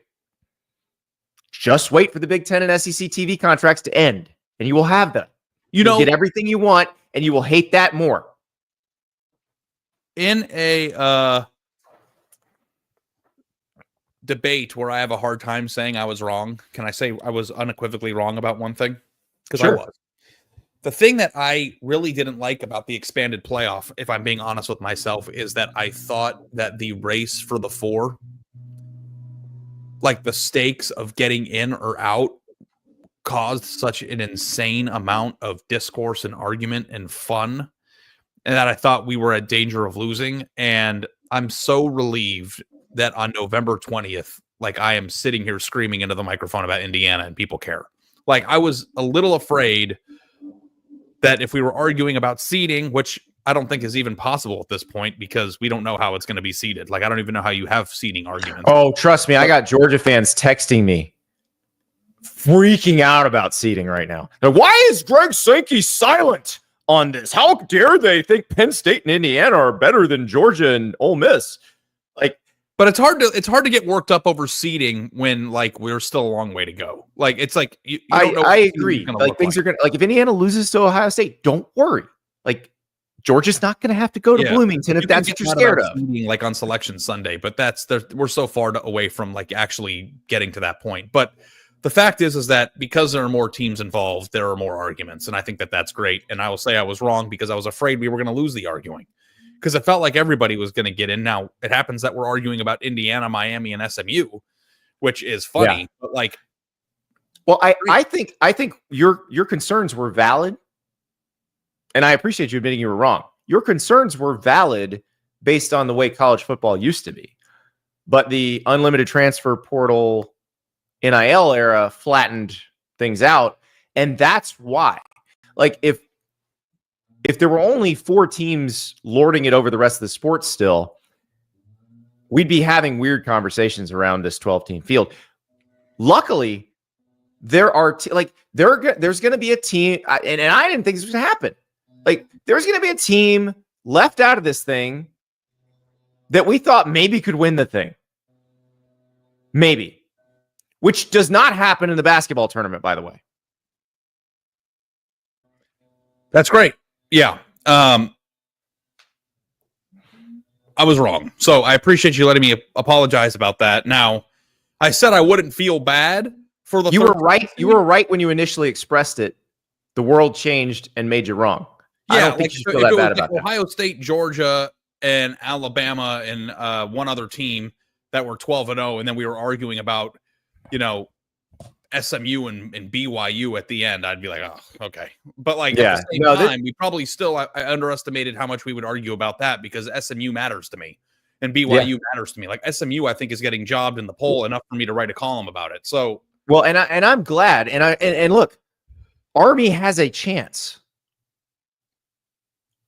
Just wait for the Big Ten and SEC TV contracts to end, and you will have them. You'll get everything you want, and you will hate that more. In a debate where I have a hard time saying I was wrong, can I say I was unequivocally wrong about one thing? Because I was. The thing that I really didn't like about the expanded playoff, if I'm being honest with myself, is that I thought that the race for the 4, like the stakes of getting in or out, caused such an insane amount of discourse and argument and fun, and that I thought we were at danger of losing. And I'm so relieved that on November 20th, like, I am sitting here screaming into the microphone about Indiana and people care. Like, I was a little afraid that if we were arguing about seeding, which I don't think is even possible at this point, because we don't know how it's going to be seeded. Like, I don't even know how you have seeding arguments. Oh, trust me. I got Georgia fans texting me, freaking out about seeding right now. Now, why is Greg Sankey silent on this? How dare they think Penn State and Indiana are better than Georgia and Ole Miss? Like, but it's hard to get worked up over seeding when, like, we're still a long way to go. Like, it's like you don't know. I agree. Like, things are gonna, like, if Indiana loses to Ohio State, don't worry. Like, Georgia's not going to have to go to Bloomington if that's what you're scared of. Seeding, like, on Selection Sunday, but we're so far away from, like, actually getting to that point. But the fact is that because there are more teams involved, there are more arguments, and I think that that's great. And I will say I was wrong because I was afraid we were going to lose the arguing. because it felt like everybody was going to get in. Now it happens that we're arguing about Indiana, Miami, and SMU, which is funny. Yeah. But like, well, I think your concerns were valid, and I appreciate you admitting you were wrong. Your concerns were valid based on the way college football used to be, but the unlimited transfer portal NIL era flattened things out, and that's why. Like, if there were only 4 teams lording it over the rest of the sports still, we'd be having weird conversations around this 12-team field. Luckily, there are there's going to be a team, and I didn't think this was going to happen. Like, there's going to be a team left out of this thing that we thought maybe could win the thing. Maybe. Which does not happen in the basketball tournament, by the way. That's great. Yeah. I was wrong. So I appreciate you letting me apologize about that. Now, I said I wouldn't feel bad for the. You were right. You were right when you initially expressed it. The world changed and made you wrong. Yeah, I don't think you feel that bad about that. Ohio State, Georgia, and Alabama, and one other team that were 12-0, and then we were arguing about, SMU and BYU at the end. I'd be like, oh, okay. But like at the same time, we probably still I underestimated how much we would argue about that, because SMU matters to me and BYU matters to me. Like SMU, I think, is getting jobbed in the poll enough for me to write a column about it. So well, and I'm glad. And look, Army has a chance.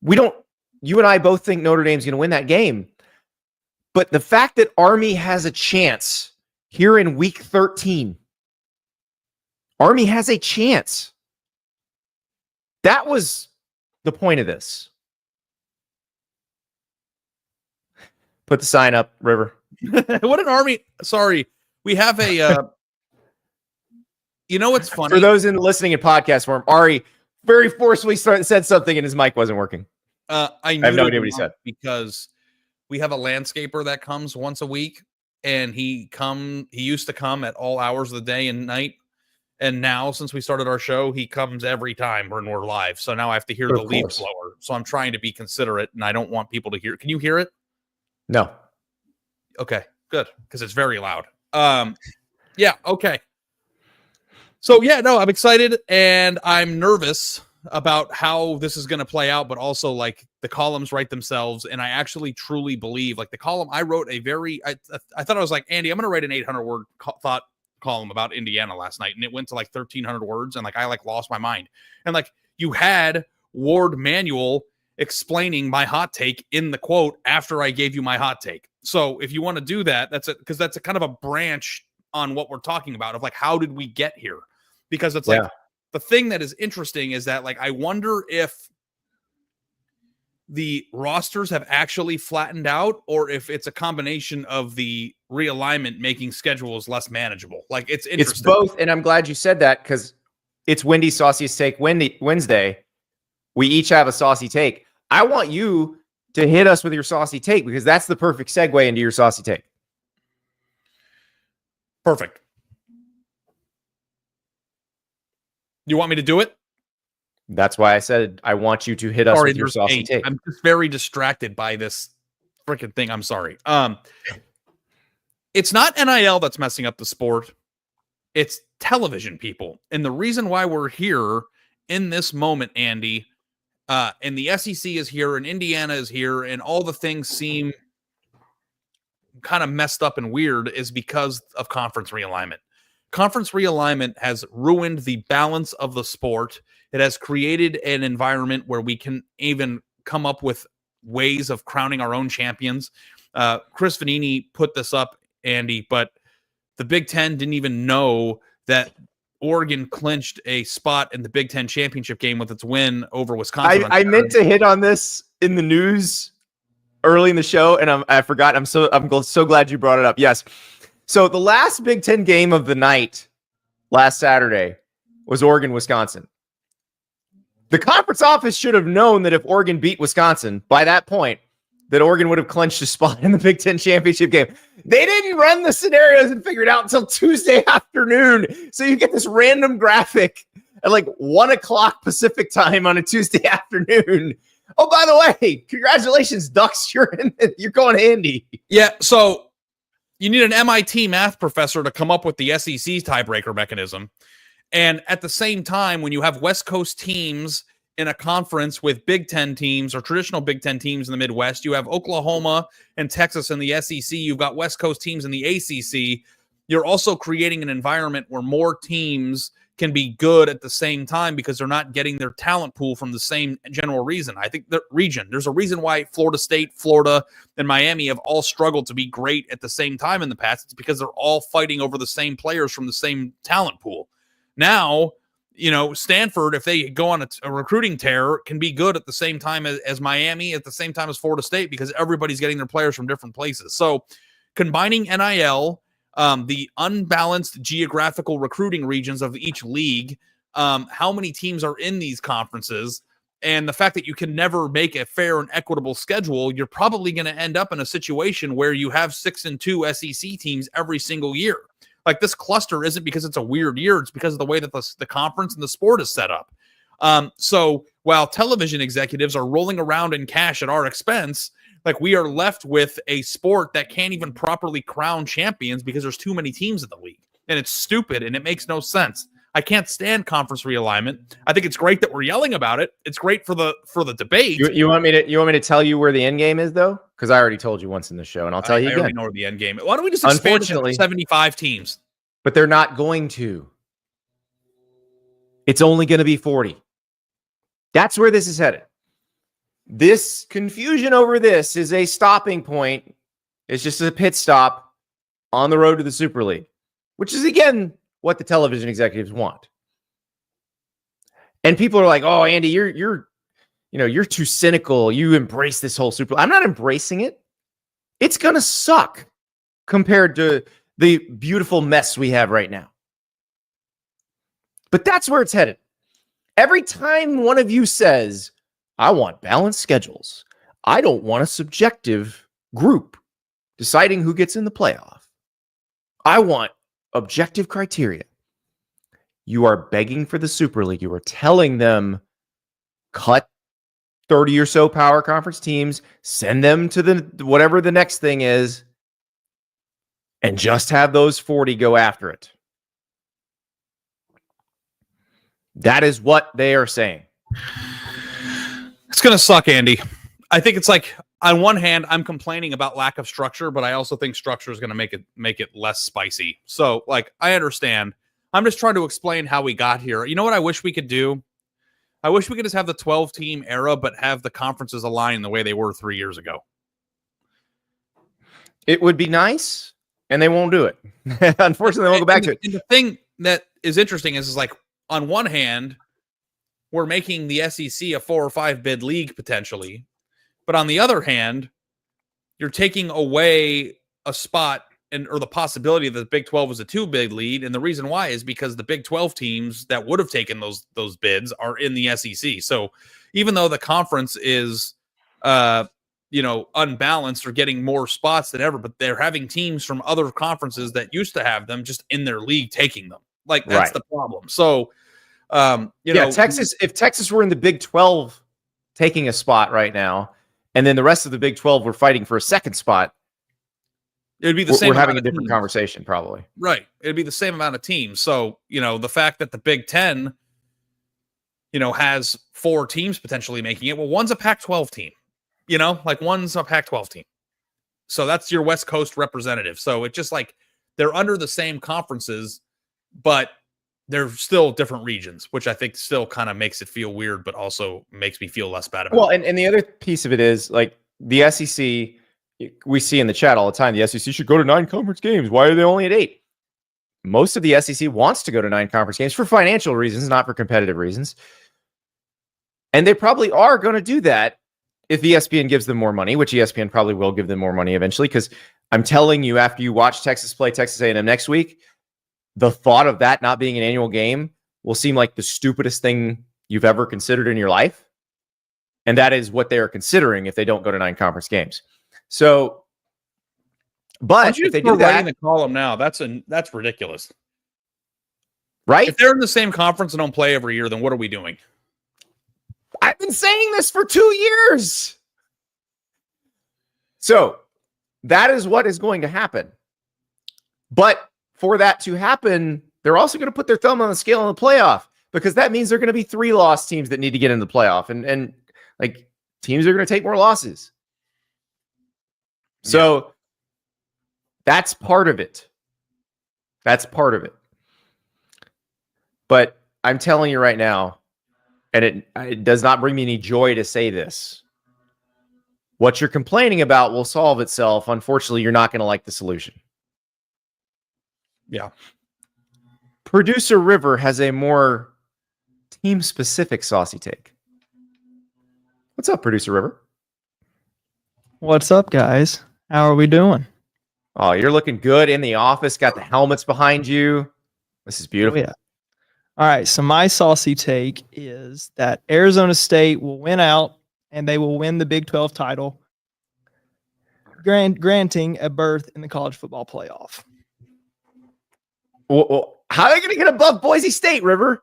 You and I both think Notre Dame's going to win that game. But the fact that Army has a chance here in week 13, Army has a chance. That was the point of this. Put the sign up, River. What an Army. Sorry. We have a, what's funny? For those listening in podcast form, Ari very forcefully said something and his mic wasn't working. I have no idea what he said, because we have a landscaper that comes once a week, and he used to come at all hours of the day and night. And now, since we started our show, he comes every time when we're live. So now I have to hear the leaf blower. So I'm trying to be considerate, and I don't want people to hear. Can you hear it? No. Okay, good. Because it's very loud. Yeah. Okay. So yeah, no, I'm excited, and I'm nervous about how this is going to play out, but also like the columns write themselves. And I actually truly believe, like, the column I wrote I thought I was like, Andy, I'm going to write an 800 word thought column about Indiana last night. And it went to like 1,300 words. And like, I like lost my mind. And like, you had Ward Manuel explaining my hot take in the quote after I gave you my hot take. So if you want to do that, that's it. Cause that's a kind of a branch on what we're talking about of like, how did we get here? Because it's like, the thing that is interesting is that, like, I wonder if the rosters have actually flattened out, or if it's a combination of the realignment making schedules less manageable. Like, it's interesting. It's both, and I'm glad you said that, because it's Wendy's Sauciest Take Wednesday. We each have a saucy take. I want you to hit us with your saucy take, because that's the perfect segue into your saucy take. Perfect. You want me to do it? That's why I said I want you to hit us with your saucy take. I'm just very distracted by this freaking thing. I'm sorry. It's not NIL that's messing up the sport. It's television people. And the reason why we're here in this moment, Andy, and the SEC is here and Indiana is here and all the things seem kind of messed up and weird, is because of conference realignment. Conference realignment has ruined the balance of the sport. It has created an environment where we can even come up with ways of crowning our own champions. Chris Vanini put this up, Andy, but the Big Ten didn't even know that Oregon clinched a spot in the Big Ten championship game with its win over Wisconsin. I meant to hit on this in the news early in the show, and I forgot. I'm so glad you brought it up. Yes. So the last Big Ten game of the night last Saturday was Oregon-Wisconsin. The conference office should have known that if Oregon beat Wisconsin by that point, that Oregon would have clinched a spot in the Big Ten championship game. They didn't run the scenarios and figure it out until Tuesday afternoon. So you get this random graphic at like 1 o'clock Pacific time on a Tuesday afternoon. Oh, by the way, congratulations, Ducks. You're going handy. Yeah, so you need an MIT math professor to come up with the SEC tiebreaker mechanism. And at the same time, when you have West Coast teams in a conference with Big Ten teams or traditional Big Ten teams in the Midwest, you have Oklahoma and Texas in the SEC. You've got West Coast teams in the ACC. You're also creating an environment where more teams can be good at the same time because they're not getting their talent pool from the same general reason. I think there's a reason why Florida State, Florida, and Miami have all struggled to be great at the same time in the past. It's because they're all fighting over the same players from the same talent pool. Now, Stanford, if they go on a recruiting tear, can be good at the same time as Miami, at the same time as Florida State, because everybody's getting their players from different places. So combining NIL, the unbalanced geographical recruiting regions of each league, how many teams are in these conferences, and the fact that you can never make a fair and equitable schedule, you're probably going to end up in a situation where you have 6-2 SEC teams every single year. Like, this cluster isn't because it's a weird year. It's because of the way that the conference and the sport is set up. So while television executives are rolling around in cash at our expense, like, we are left with a sport that can't even properly crown champions because there's too many teams in the league. And it's stupid and it makes no sense. I can't stand conference realignment. I think it's great that we're yelling about it. It's great for the debate. You want me to tell you where the end game is, though? Because I already told you once in the show, and I'll tell you again. I already know where the end game is. Why don't we just expand it to 75 teams? But they're not going to. It's only going to be 40. That's where this is headed. This confusion over this is a stopping point. It's just a pit stop on the road to the Super League, which is, again, what the television executives want. And people are like, "Oh, Andy, you're too cynical. You embrace this whole Super League." I'm not embracing it. It's going to suck compared to the beautiful mess we have right now. But that's where it's headed. Every time one of you says, "I want balanced schedules. I don't want a subjective group deciding who gets in the playoff. I want objective criteria," you are begging for the Super League. You are telling them, cut 30 or so power conference teams, send them to the whatever the next thing is, and just have those 40 go after it. That is what they are saying. It's going to suck, Andy. I think it's like, on one hand, I'm complaining about lack of structure, but I also think structure is going to make it less spicy. So, like, I understand. I'm just trying to explain how we got here. You know what I wish we could do? I wish we could just have the 12-team era, but have the conferences align the way they were 3 years ago. It would be nice, and they won't do it. Unfortunately, they won't go back to it. And the thing that is interesting is like, on one hand, we're making the SEC a 4 or 5 bid league potentially. But on the other hand, you're taking away a spot or the possibility that the Big 12 was a 2-bid lead. And the reason why is because the Big 12 teams that would have taken those bids are in the SEC. So even though the conference is, unbalanced or getting more spots than ever, but they're having teams from other conferences that used to have them just in their league taking them. Like, that's the problem. So, Texas, if Texas were in the Big 12 taking a spot right now, and then the rest of the Big 12 were fighting for a second spot, it'd be the same. We're having a different conversation, probably. Right. It'd be the same amount of teams. So, the fact that the Big 10, has 4 teams potentially making it. Well, one's a Pac-12 team, one's a Pac-12 team. So that's your West Coast representative. So it's just like they're under the same conferences, but they're still different regions, which I think still kind of makes it feel weird, but also makes me feel less bad about it. Well, and the other piece of it is, like, the SEC, we see in the chat all the time, the SEC should go to 9 conference games. Why are they only at 8? Most of the SEC wants to go to 9 conference games for financial reasons, not for competitive reasons. And they probably are going to do that if ESPN gives them more money, which ESPN probably will give them more money eventually, because I'm telling you, after you watch Texas play Texas A&M next week, the thought of that not being an annual game will seem like the stupidest thing you've ever considered in your life. And that is what they are considering if they don't go to 9 conference games. So, but if they do that, in the column now, that's ridiculous, right? If they're in the same conference and don't play every year, then what are we doing? I've been saying this for 2 years. So that is what is going to happen. But for that to happen, they're also going to put their thumb on the scale in the playoff, because that means they're going to be 3-loss teams that need to get into the playoff. And like, teams are going to take more losses. So that's part of it. That's part of it. But I'm telling you right now, and it does not bring me any joy to say this, what you're complaining about will solve itself. Unfortunately, you're not going to like the solution. Yeah. Producer River has a more team-specific saucy take. What's up, Producer River? What's up, guys? How are we doing? Oh, you're looking good in the office. Got the helmets behind you. This is beautiful. Oh, yeah. All right, so my saucy take is that Arizona State will win out and they will win the Big 12 title, granting a berth in the college football playoff. Well, how are they going to get above Boise State, River?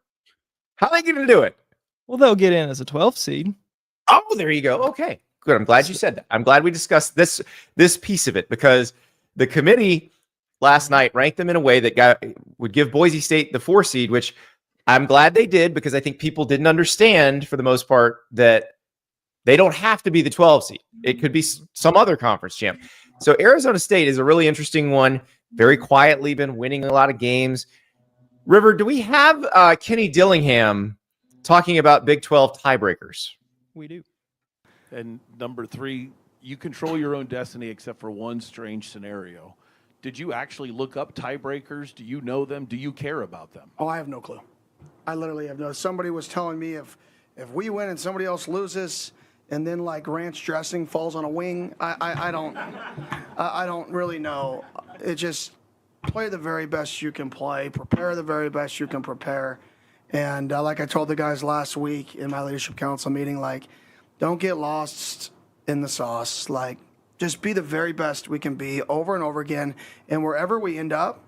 How are they going to do it? Well, they'll get in as a 12th seed. Oh, there you go. Okay, good. I'm glad you said that. I'm glad we discussed this piece of it, because the committee last night ranked them in a way that would give Boise State the 4 seed, which I'm glad they did, because I think people didn't understand, for the most part, that they don't have to be the 12 seed. It could be some other conference champ. So Arizona State is a really interesting one. Very quietly been winning a lot of games. River, do we have Kenny Dillingham talking about Big 12 tiebreakers? We do. And number 3, you control your own destiny except for one strange scenario. Did you actually look up tiebreakers? Do you know them? Do you care about them? Oh, I have no clue. I literally have no. Somebody was telling me if we win and somebody else loses, and then like ranch dressing falls on a wing, I don't really know. It just play the very best you can play, prepare the very best you can prepare, and like I told the guys last week in my leadership council meeting, like, don't get lost in the sauce. Like, just be the very best we can be over and over again, and wherever we end up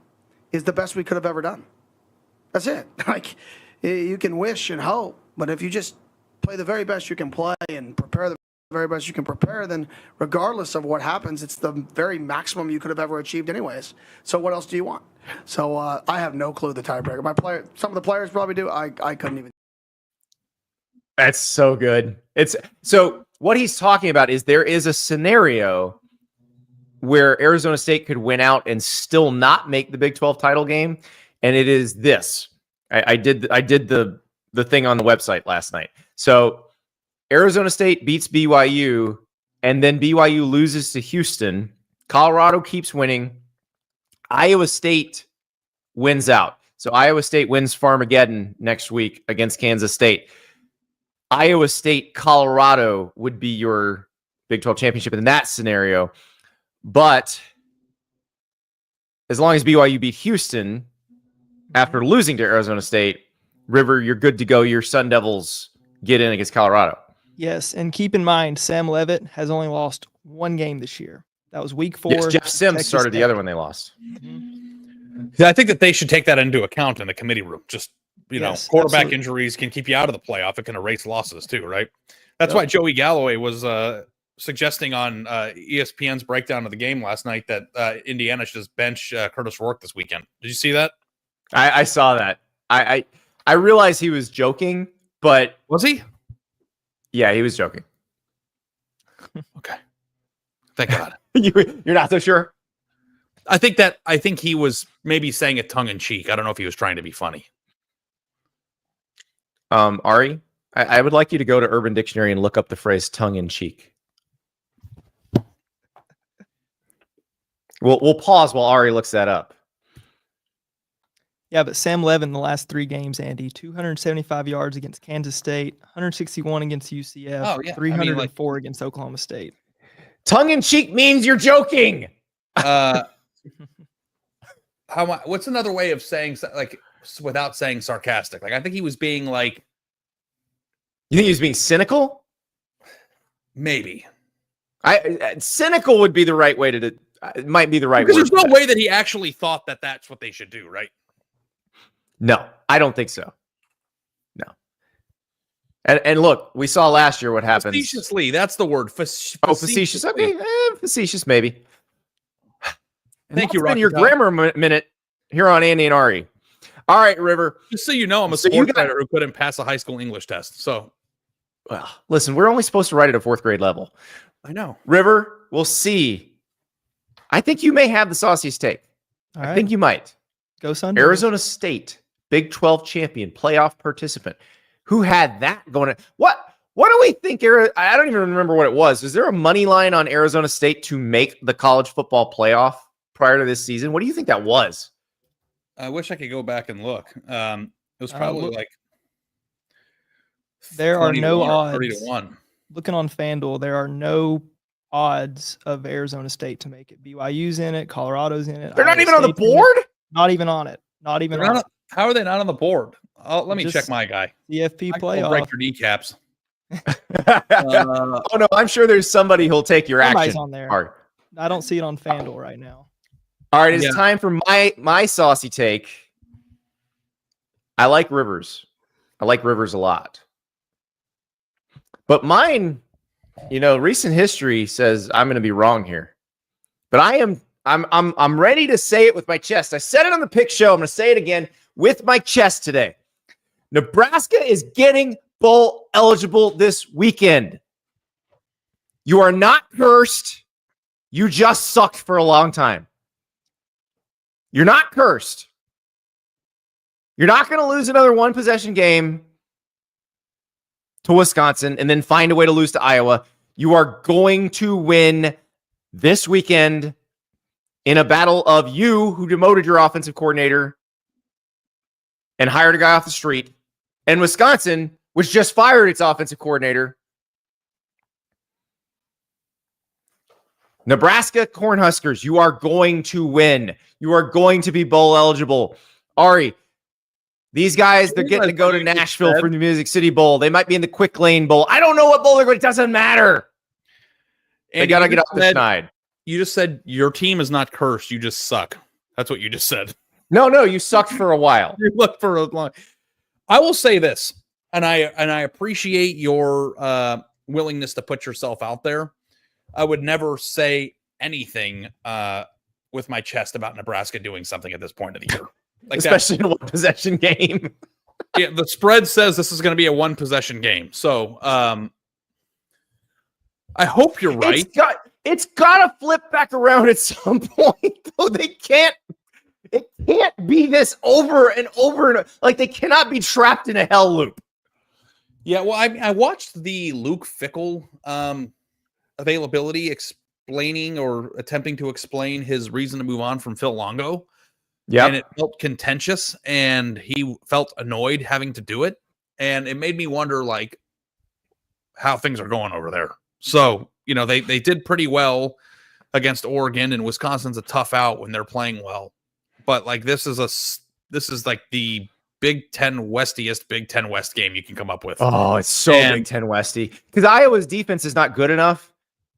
is the best we could have ever done. That's it. Like, you can wish and hope, but if you just play the very best you can play and prepare the very best you can prepare, then regardless of what happens, it's the very maximum you could have ever achieved anyways. So what else do you want? So I have no clue the tiebreaker. Some of the players probably do. I couldn't even. That's so good. So what he's talking about is there is a scenario where Arizona State could win out and still not make the Big 12 title game. And it is this. I did the thing on the website last night. So Arizona State beats BYU, and then BYU loses to Houston. Colorado keeps winning. Iowa State wins out. So Iowa State wins Farmageddon next week against Kansas State. Iowa State, Colorado would be your Big 12 championship in that scenario. But as long as BYU beat Houston after losing to Arizona State, River, you're good to go. Your Sun Devils get in against Colorado. Yes, and keep in mind, Sam Leavitt has only lost 1 game this year. That was week 4. Yes, Jeff Sims Texas started the Tech. other one they lost. Mm-hmm. Yeah, I think that they should take that into account in the committee room. Just, Yes, quarterback absolutely. injuries can keep you out of the playoff. It can erase losses too, right? That's why Joey Galloway was suggesting on ESPN's breakdown of the game last night that Indiana should just bench Curtis Rourke this weekend. Did you see that? I saw that. I realized he was joking, but Was he? yeah, he was joking. Okay. Thank God. You're not so sure? I think he was maybe saying it tongue in cheek. I don't know if he was trying to be funny. Ari, I would like you to go to Urban Dictionary and look up the phrase tongue in cheek. We'll pause while Ari looks that up. Yeah, but Sam Leavitt in the last 3 games, Andy, 275 yards against Kansas State, 161 against UCF, Oh, yeah. 304 against Oklahoma State. Tongue in cheek means you're joking. What's another way of saying, like, without saying sarcastic? Like, I think he was being like, You think he was being cynical? maybe. Cynical would be the right way to. It might be the right. Because word there's for no that. way that he actually thought that that's what they should do, right? No, I don't think so. No. And look, we saw last year what happens. Facetiously, that's the word. Facetious. Okay, facetious maybe. Thank you, Rocky. Rocky. Your grammar minute here on Andy and Ari. All right, River. Just so you know, I'm a sports writer who couldn't pass a high school English test. So, well, listen, we're only supposed to write at a 4th grade level. I know. River, we'll see. I think you may have the sauciest take. All right. I think you might. Go Sunday. Arizona State, Big 12 champion, playoff participant. Who had that going on? What do we think? I don't even remember what it was. Is there a money line on Arizona State to make the college football playoff prior to this season? What do you think that was? I wish I could go back and look. It was probably like there are no odds. 30-1. Looking on FanDuel, there are no odds of Arizona State to make it. BYU's in it. Colorado's in it. They're not even on the board? Not even on it. Not even on it. How are they not on the board? Let me check my guy. CFP I'll playoff. break your kneecaps. Oh, no, I'm sure there's somebody who'll take your Somebody's action. on there. All right. I don't see it on FanDuel right now. All right, it's time for my saucy take. I like Rivers. I like Rivers a lot. But mine, recent history says I'm going to be wrong here. But I'm ready to say it with my chest. I said it on the pick show. I'm going to say it again with my chest today. Nebraska is getting bowl eligible this weekend. You are not cursed. You just sucked for a long time. You're not cursed. You're not going to lose another 1-possession game to Wisconsin and then find a way to lose to Iowa. You are going to win this weekend in a battle of you who demoted your offensive coordinator and hired a guy off the street, and Wisconsin, which just fired its offensive coordinator. Nebraska Cornhuskers, you are going to win. You are going to be bowl eligible. Ari, these guys, they're getting to go to Nashville for the Music City Bowl. They might be in the Quick Lane Bowl. I don't know what bowl they're going to. It doesn't matter. They got to get up the schneid. You just said your team is not cursed. You just suck. That's what you just said. No, you sucked for a while. You looked for a long. I will say this, and I appreciate your willingness to put yourself out there. I would never say anything with my chest about Nebraska doing something at this point of the year. Especially in a 1-possession game. Yeah, the spread says this is going to be a 1-possession game. So I hope you're right. It's got to flip back around at some point, though. It can't be this over and over. And like, they cannot be trapped in a hell loop. Yeah, well, I watched the Luke Fickell availability explaining or attempting to explain his reason to move on from Phil Longo. Yeah, and it felt contentious, and he felt annoyed having to do it, and it made me wonder, like, how things are going over there. So, they did pretty well against Oregon, and Wisconsin's a tough out when they're playing well. But like, this is like the Big Ten Westiest Big Ten West game you can come up with. Oh, it's so Big Ten Westy, because Iowa's defense is not good enough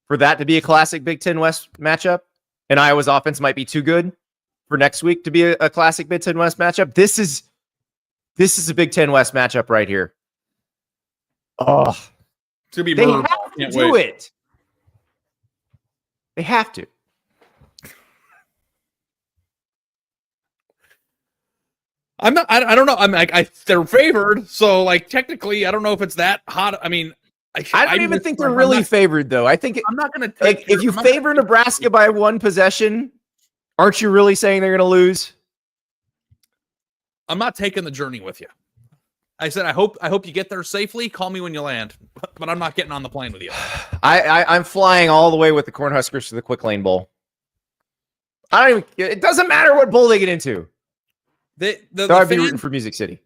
for that to be a classic Big Ten West matchup, and Iowa's offense might be too good for next week to be a classic Big Ten West matchup. This is a Big Ten West matchup right here. Oh, it's gonna be they have to do it. They have to. I don't know. I'm like, they're favored, so like technically, I don't know if it's that hot. I mean, I don't even think they're really favored, though. I think I'm not going to take. If you favor Nebraska by 1 possession, aren't you really saying they're going to lose? I'm not taking the journey with you. I said I hope you get there safely. Call me when you land, but I'm not getting on the plane with you. I'm flying all the way with the Cornhuskers to the Quick Lane Bowl. It doesn't matter what bowl they get into. I'd be rooting for Music City.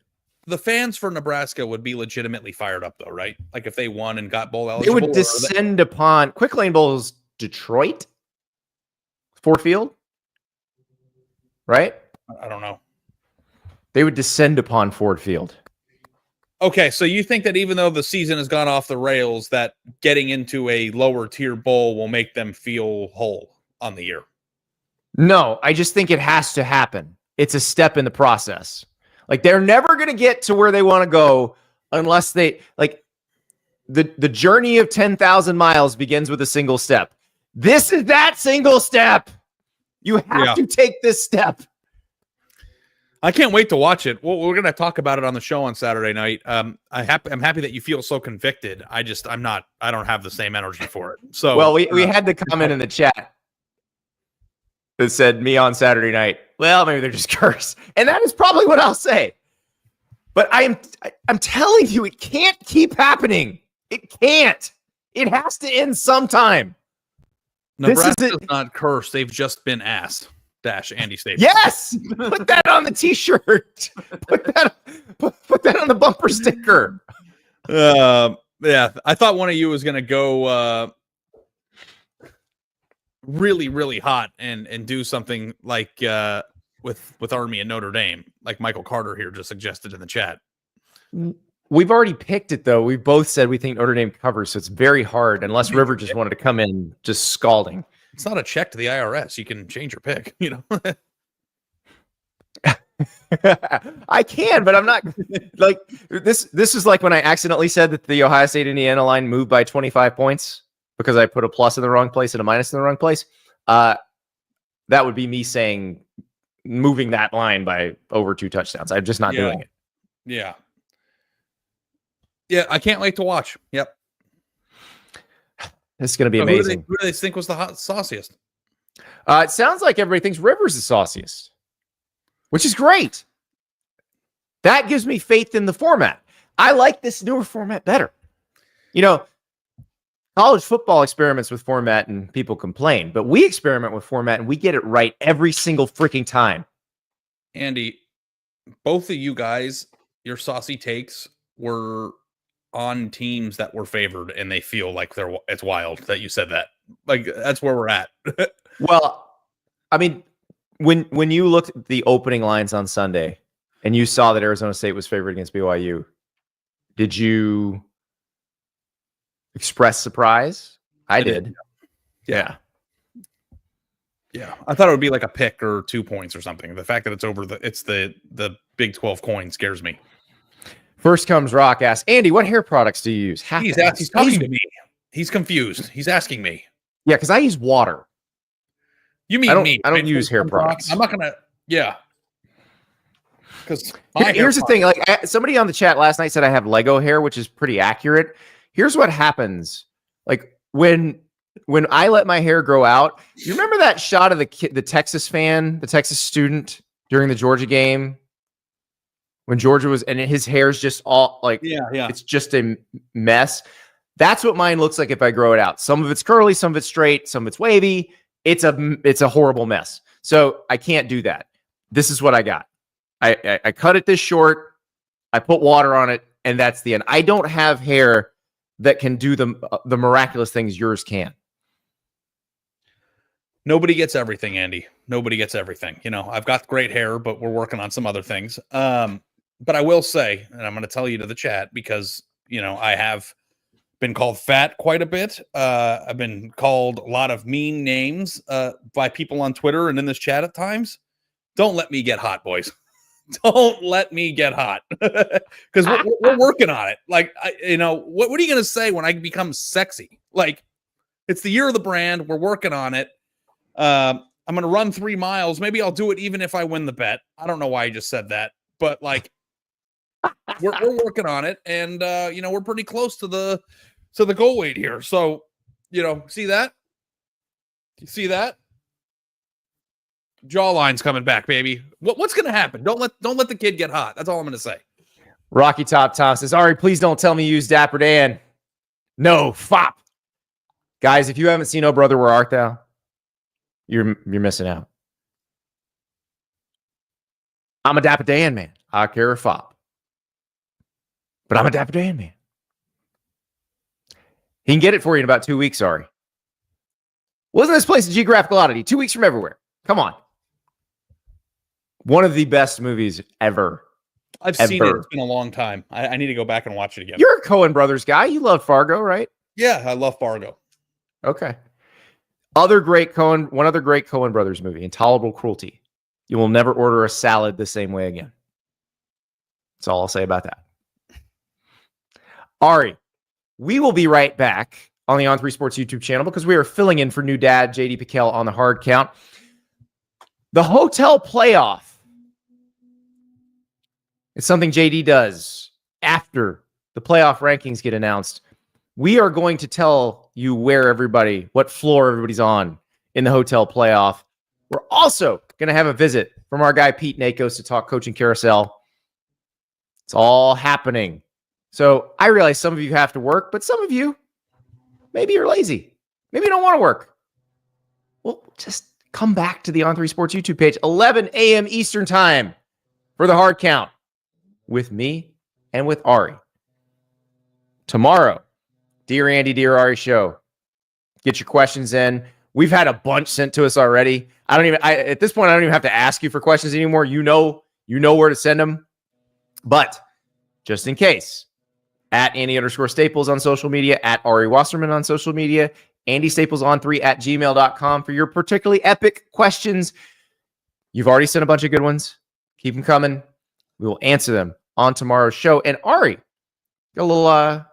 The fans for Nebraska would be legitimately fired up, though, right? Like if they won and got bowl eligible. It would descend upon Quick Lane Bowl's Detroit, Ford Field, right? I don't know. They would descend upon Ford Field. Okay, so you think that even though the season has gone off the rails, that getting into a lower tier bowl will make them feel whole on the year? No, I just think it has to happen. It's a step in the process. Like, they're never going to get to where they want to go unless they, like, the journey of 10,000 miles begins with a single step. This is that single step. You have to take this step. I can't wait to watch it. Well, we're going to talk about it on the show on Saturday night. I'm happy that you feel so convicted. I don't have the same energy for it. So, well, we had the comment in the chat that said me on Saturday night. Well, maybe they're just cursed. And that is probably what I'll say. But I'm telling you, it can't keep happening. It can't. It has to end sometime. Nebraska's not cursed. They've just been ass. Andy Staples. Yes, put that on the T-shirt. Put that on the bumper sticker. Yeah, I thought one of you was going to go really, really hot and do something like with Army and Notre Dame, like Michael Carter here just suggested in the chat. We've already picked it, though. We both said we think Notre Dame covers, so it's very hard unless River just wanted to come in just scalding. It's not a check to the IRS. You can change your pick, I can, but I'm not like this. This is like when I accidentally said that the Ohio State Indiana line moved by 25 points because I put a plus in the wrong place and a minus in the wrong place. That would be me saying moving that line by over 2 touchdowns. I'm just not doing it. Yeah. Yeah, I can't wait to watch. Yep. This is going to be amazing. Who do they think was the sauciest? It sounds like everybody thinks Rivers is sauciest, which is great. That gives me faith in the format. I like this newer format better. College football experiments with format and people complain, but we experiment with format and we get it right every single freaking time. Andy, both of you guys, your saucy takes were on teams that were favored, and they feel like it's wild that you said that. Like, that's where we're at. Well, I mean, when you looked at the opening lines on Sunday and you saw that Arizona State was favored against BYU, did you express surprise? I did. Yeah. I thought it would be like a pick or 2 points or something. The fact that it's over it's the Big 12 coin scares me. First Comes Rock asks, Andy, what hair products do you use? He's talking to me. He's confused. He's asking me. Yeah, because I use water. You mean me? I don't use hair products. I'm not going to, yeah. Because here's the thing. Like somebody on the chat last night said I have Lego hair, which is pretty accurate. Here's what happens. Like when I let my hair grow out, you remember that shot of the Texas fan, the Texas student during the Georgia game? When Georgia was, and his hair's just all like, it's just a mess. That's what mine looks like if I grow it out. Some of it's curly, some of it's straight, some of it's wavy. It's a horrible mess. So I can't do that. This is what I got. I cut it this short. I put water on it, and that's the end. I don't have hair that can do the miraculous things yours can. Nobody gets everything, Andy. Nobody gets everything. I've got great hair, but we're working on some other things. But I will say, and I'm going to tell you to the chat because, I have been called fat quite a bit. I've been called a lot of mean names by people on Twitter and in this chat at times. Don't let me get hot, boys. Don't let me get hot because we're working on it. Like, what are you going to say when I become sexy? Like, it's the year of the brand. We're working on it. I'm going to run 3 miles. Maybe I'll do it even if I win the bet. I don't know why I just said that, but like, we're working on it, and we're pretty close to the goal weight here. So, see that? You see that? Jawline's coming back, baby. What's going to happen? Don't let the kid get hot. That's all I'm going to say. Rocky Top Tom says, Ari, please don't tell me you use Dapper Dan. No, fop. Guys, if you haven't seen Oh Brother, Where Art Thou? You're missing out. I'm a Dapper Dan man. I care a fop. But I'm a Dapper Dan man. He can get it for you in about 2 weeks, sorry. Wasn't this place a geographical oddity? 2 weeks from everywhere. Come on. One of the best movies ever. I've seen it. It's been a long time. I need to go back and watch it again. You're a Coen Brothers guy. You love Fargo, right? Yeah, I love Fargo. Okay. One other great Coen Brothers movie, Intolerable Cruelty. You will never order a salad the same way again. That's all I'll say about that. Ari, We will be right back on the On3 Sports YouTube channel because we are filling in for new dad JD Piquel on the hard count. The hotel playoff. It's something JD does after the playoff rankings get announced. We are going to tell you what floor everybody's on in the hotel playoff. We're also going to have a visit from our guy Pete Nakos to talk coaching carousel. It's all happening. So I realize some of you have to work, but some of you, maybe you're lazy. Maybe you don't want to work. Well, just come back to the On3 Sports YouTube page, 11 a.m. Eastern time for the hard count with me and with Ari. Tomorrow, Dear Andy, Dear Ari show. Get your questions in. We've had a bunch sent to us already. At this point, I don't even have to ask you for questions anymore. You know where to send them. But just in case, at Andy_Staples on social media, at Ari Wasserman on social media, AndyStaplesOn3@gmail.com for your particularly epic questions. You've already sent a bunch of good ones. Keep them coming. We will answer them on tomorrow's show. And Ari, got a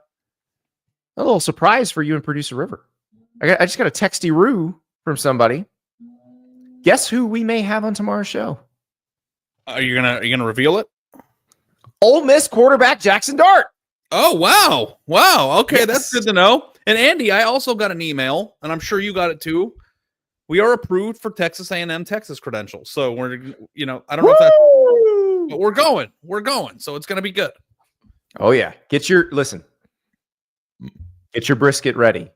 little surprise for you and producer River. I just got a texty-roo from somebody. Guess who we may have on tomorrow's show? Are you gonna reveal it? Ole Miss quarterback Jackson Dart. Oh, wow. Okay, Yes. That's good to know. And Andy, I also got an email, and I'm sure you got it too. We are approved for Texas A&M Texas credentials. So we're, I don't know if that's, but we're going. So it's going to be good. Oh yeah. Get your brisket ready.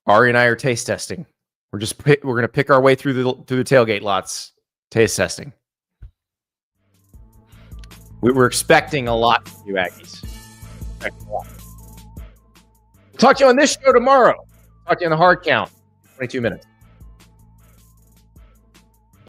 Ari and I are taste testing. We're going to pick our way through the tailgate lots, taste testing. We're expecting a lot from you, Aggies. Talk to you on this show tomorrow. Talk to you on the hard count. 22 minutes.